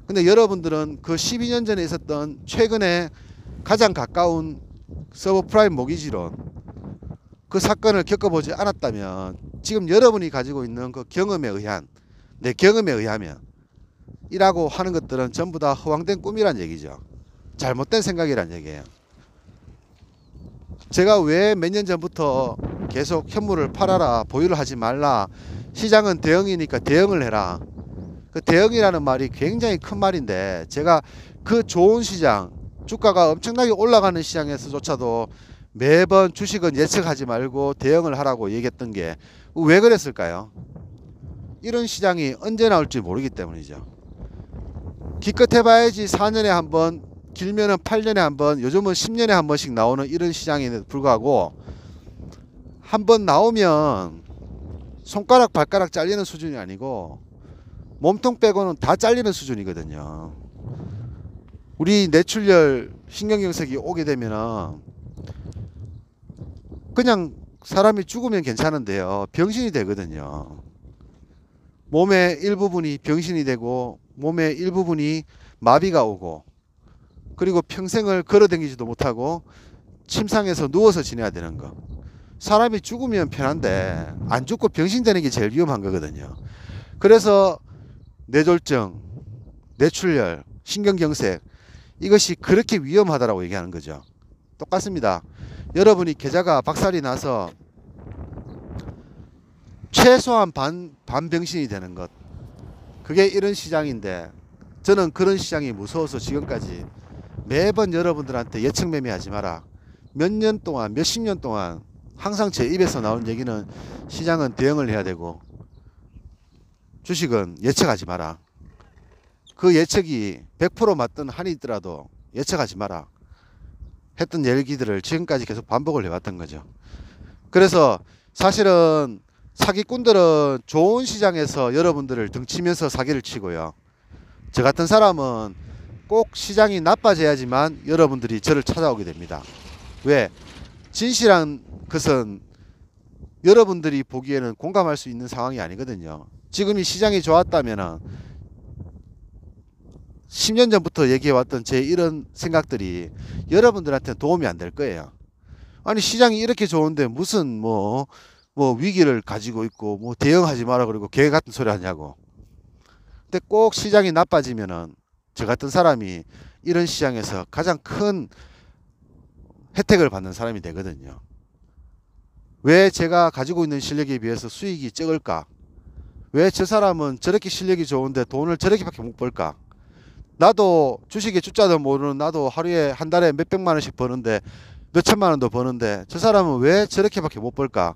[SPEAKER 1] 근데 여러분들은 그 12년 전에 있었던 최근에 가장 가까운 서브프라임 모기지론 그 사건을 겪어보지 않았다면 지금 여러분이 가지고 있는 그 경험에 의한, 내 경험에 의하면 이라고 하는 것들은 전부 다 허황된 꿈이란 얘기죠. 잘못된 생각이란 얘기예요. 제가 왜 몇 년 전부터 계속 현물을 팔아라, 보유를 하지 말라, 시장은 대응이니까 대응을 해라, 그 대응이라는 말이 굉장히 큰 말인데, 제가 그 좋은 시장, 주가가 엄청나게 올라가는 시장에서조차도 매번 주식은 예측하지 말고 대응을 하라고 얘기했던 게 왜 그랬을까요? 이런 시장이 언제 나올지 모르기 때문이죠. 기껏 해봐야지 4년에 한 번, 길면은 8년에 한 번, 요즘은 10년에 한 번씩 나오는 이런 시장에도 불구하고 한 번 나오면 손가락 발가락 잘리는 수준이 아니고 몸통 빼고는 다 잘리는 수준이거든요. 우리 뇌출혈 신경경색이 오게 되면은 그냥 사람이 죽으면 괜찮은데요, 병신이 되거든요. 몸의 일부분이 병신이 되고 몸의 일부분이 마비가 오고, 그리고 평생을 걸어다니지도 못하고 침상에서 누워서 지내야 되는 거. 사람이 죽으면 편한데 안 죽고 병신 되는 게 제일 위험한 거거든요. 그래서 뇌졸중, 뇌출혈, 신경경색, 이것이 그렇게 위험하다라고 얘기하는 거죠. 똑같습니다. 여러분이 계좌가 박살이 나서 최소한 반병신이 되는 것, 그게 이런 시장인데, 저는 그런 시장이 무서워서 지금까지 매번 여러분들한테 예측 매매하지 마라, 몇 년 동안, 몇십 년 동안 항상 제 입에서 나오는 얘기는 시장은 대응을 해야 되고 주식은 예측하지 마라. 그 예측이 100% 맞든 한이 있더라도 예측하지 마라 했던 얘기들을 지금까지 계속 반복을 해왔던 거죠. 그래서 사실은 사기꾼들은 좋은 시장에서 여러분들을 등치면서 사기를 치고요, 저 같은 사람은 꼭 시장이 나빠져야지만 여러분들이 저를 찾아오게 됩니다. 왜? 진실한 것은 여러분들이 보기에는 공감할 수 있는 상황이 아니거든요. 지금 이 시장이 좋았다면 10년 전부터 얘기해왔던 제 이런 생각들이 여러분들한테는 도움이 안 될 거예요. 아니, 시장이 이렇게 좋은데 무슨 뭐 위기를 가지고 있고 뭐 대응하지 마라 그러고 개 같은 소리 하냐고. 근데 꼭 시장이 나빠지면은 저 같은 사람이 이런 시장에서 가장 큰 혜택을 받는 사람이 되거든요. 왜 제가 가지고 있는 실력에 비해서 수익이 적을까? 왜 저 사람은 저렇게 실력이 좋은데 돈을 저렇게밖에 못 벌까? 나도 주식의 주자도 모르는 나도 하루에 한 달에 몇백만 원씩 버는데, 몇천만 원도 버는데 저 사람은 왜 저렇게밖에 못 벌까?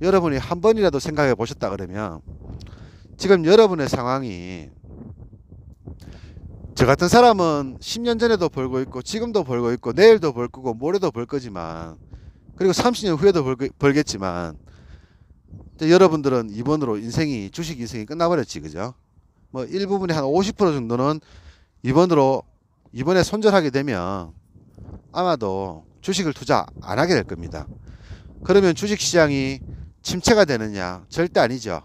[SPEAKER 1] 여러분이 한 번이라도 생각해 보셨다 그러면, 지금 여러분의 상황이, 저 같은 사람은 10년 전에도 벌고 있고 지금도 벌고 있고 내일도 벌 거고 모레도 벌 거지만, 그리고 30년 후에도 벌겠지만, 여러분들은 이번으로 인생이, 주식 인생이 끝나버렸지, 그죠? 뭐 일부분의 한 50% 정도는 이번에 손절하게 되면 아마도 주식을 투자 안 하게 될 겁니다. 그러면 주식시장이 침체가 되느냐? 절대 아니죠.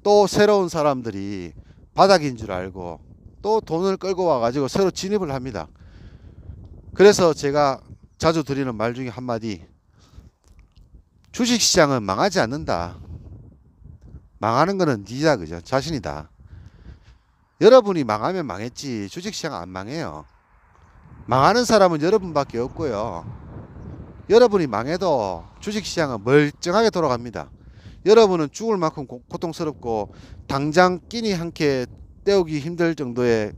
[SPEAKER 1] 또 새로운 사람들이 바닥인 줄 알고 또 돈을 끌고 와가지고 새로 진입을 합니다. 그래서 제가 자주 드리는 말 중에 한마디, 주식시장은 망하지 않는다. 망하는 거는 니다, 그죠? 자신이다. 여러분이 망하면 망했지 주식시장 안 망해요. 망하는 사람은 여러분밖에 없고요, 여러분이 망해도 주식시장은 멀쩡하게 돌아갑니다. 여러분은 죽을 만큼 고통스럽고 당장 끼니 한 캐 때우기 힘들 정도의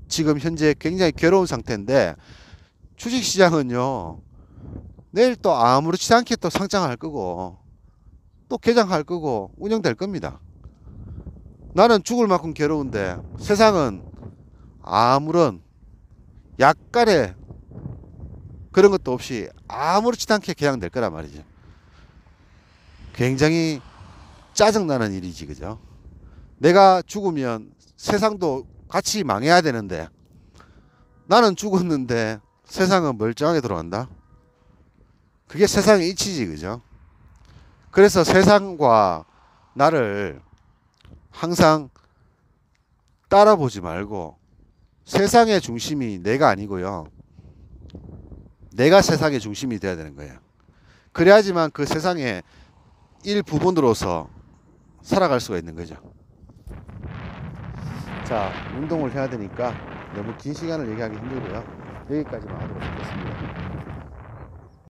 [SPEAKER 1] 지금 현재 굉장히 괴로운 상태인데, 주식시장은요, 내일 또 아무렇지 않게 또 상장할 거고, 또 개장할 거고, 운영될 겁니다. 나는 죽을 만큼 괴로운데, 세상은 아무런 약간의 그런 것도 없이 아무렇지도 않게 개장될 거란 말이죠. 굉장히 짜증나는 일이지, 그죠? 내가 죽으면 세상도 같이 망해야 되는데, 나는 죽었는데 세상은 멀쩡하게 돌아간다? 그게 세상의 이치지, 그죠? 그래서 세상과 나를 항상 따라보지 말고, 세상의 중심이 내가 아니고요, 내가 세상의 중심이 돼야 되는 거예요. 그래야지만 그 세상의 일부분으로서 살아갈 수가 있는 거죠. 자, 운동을 해야 되니까 너무 긴 시간을 얘기하기 힘들고요, 여기까지만 하도록 하겠습니다.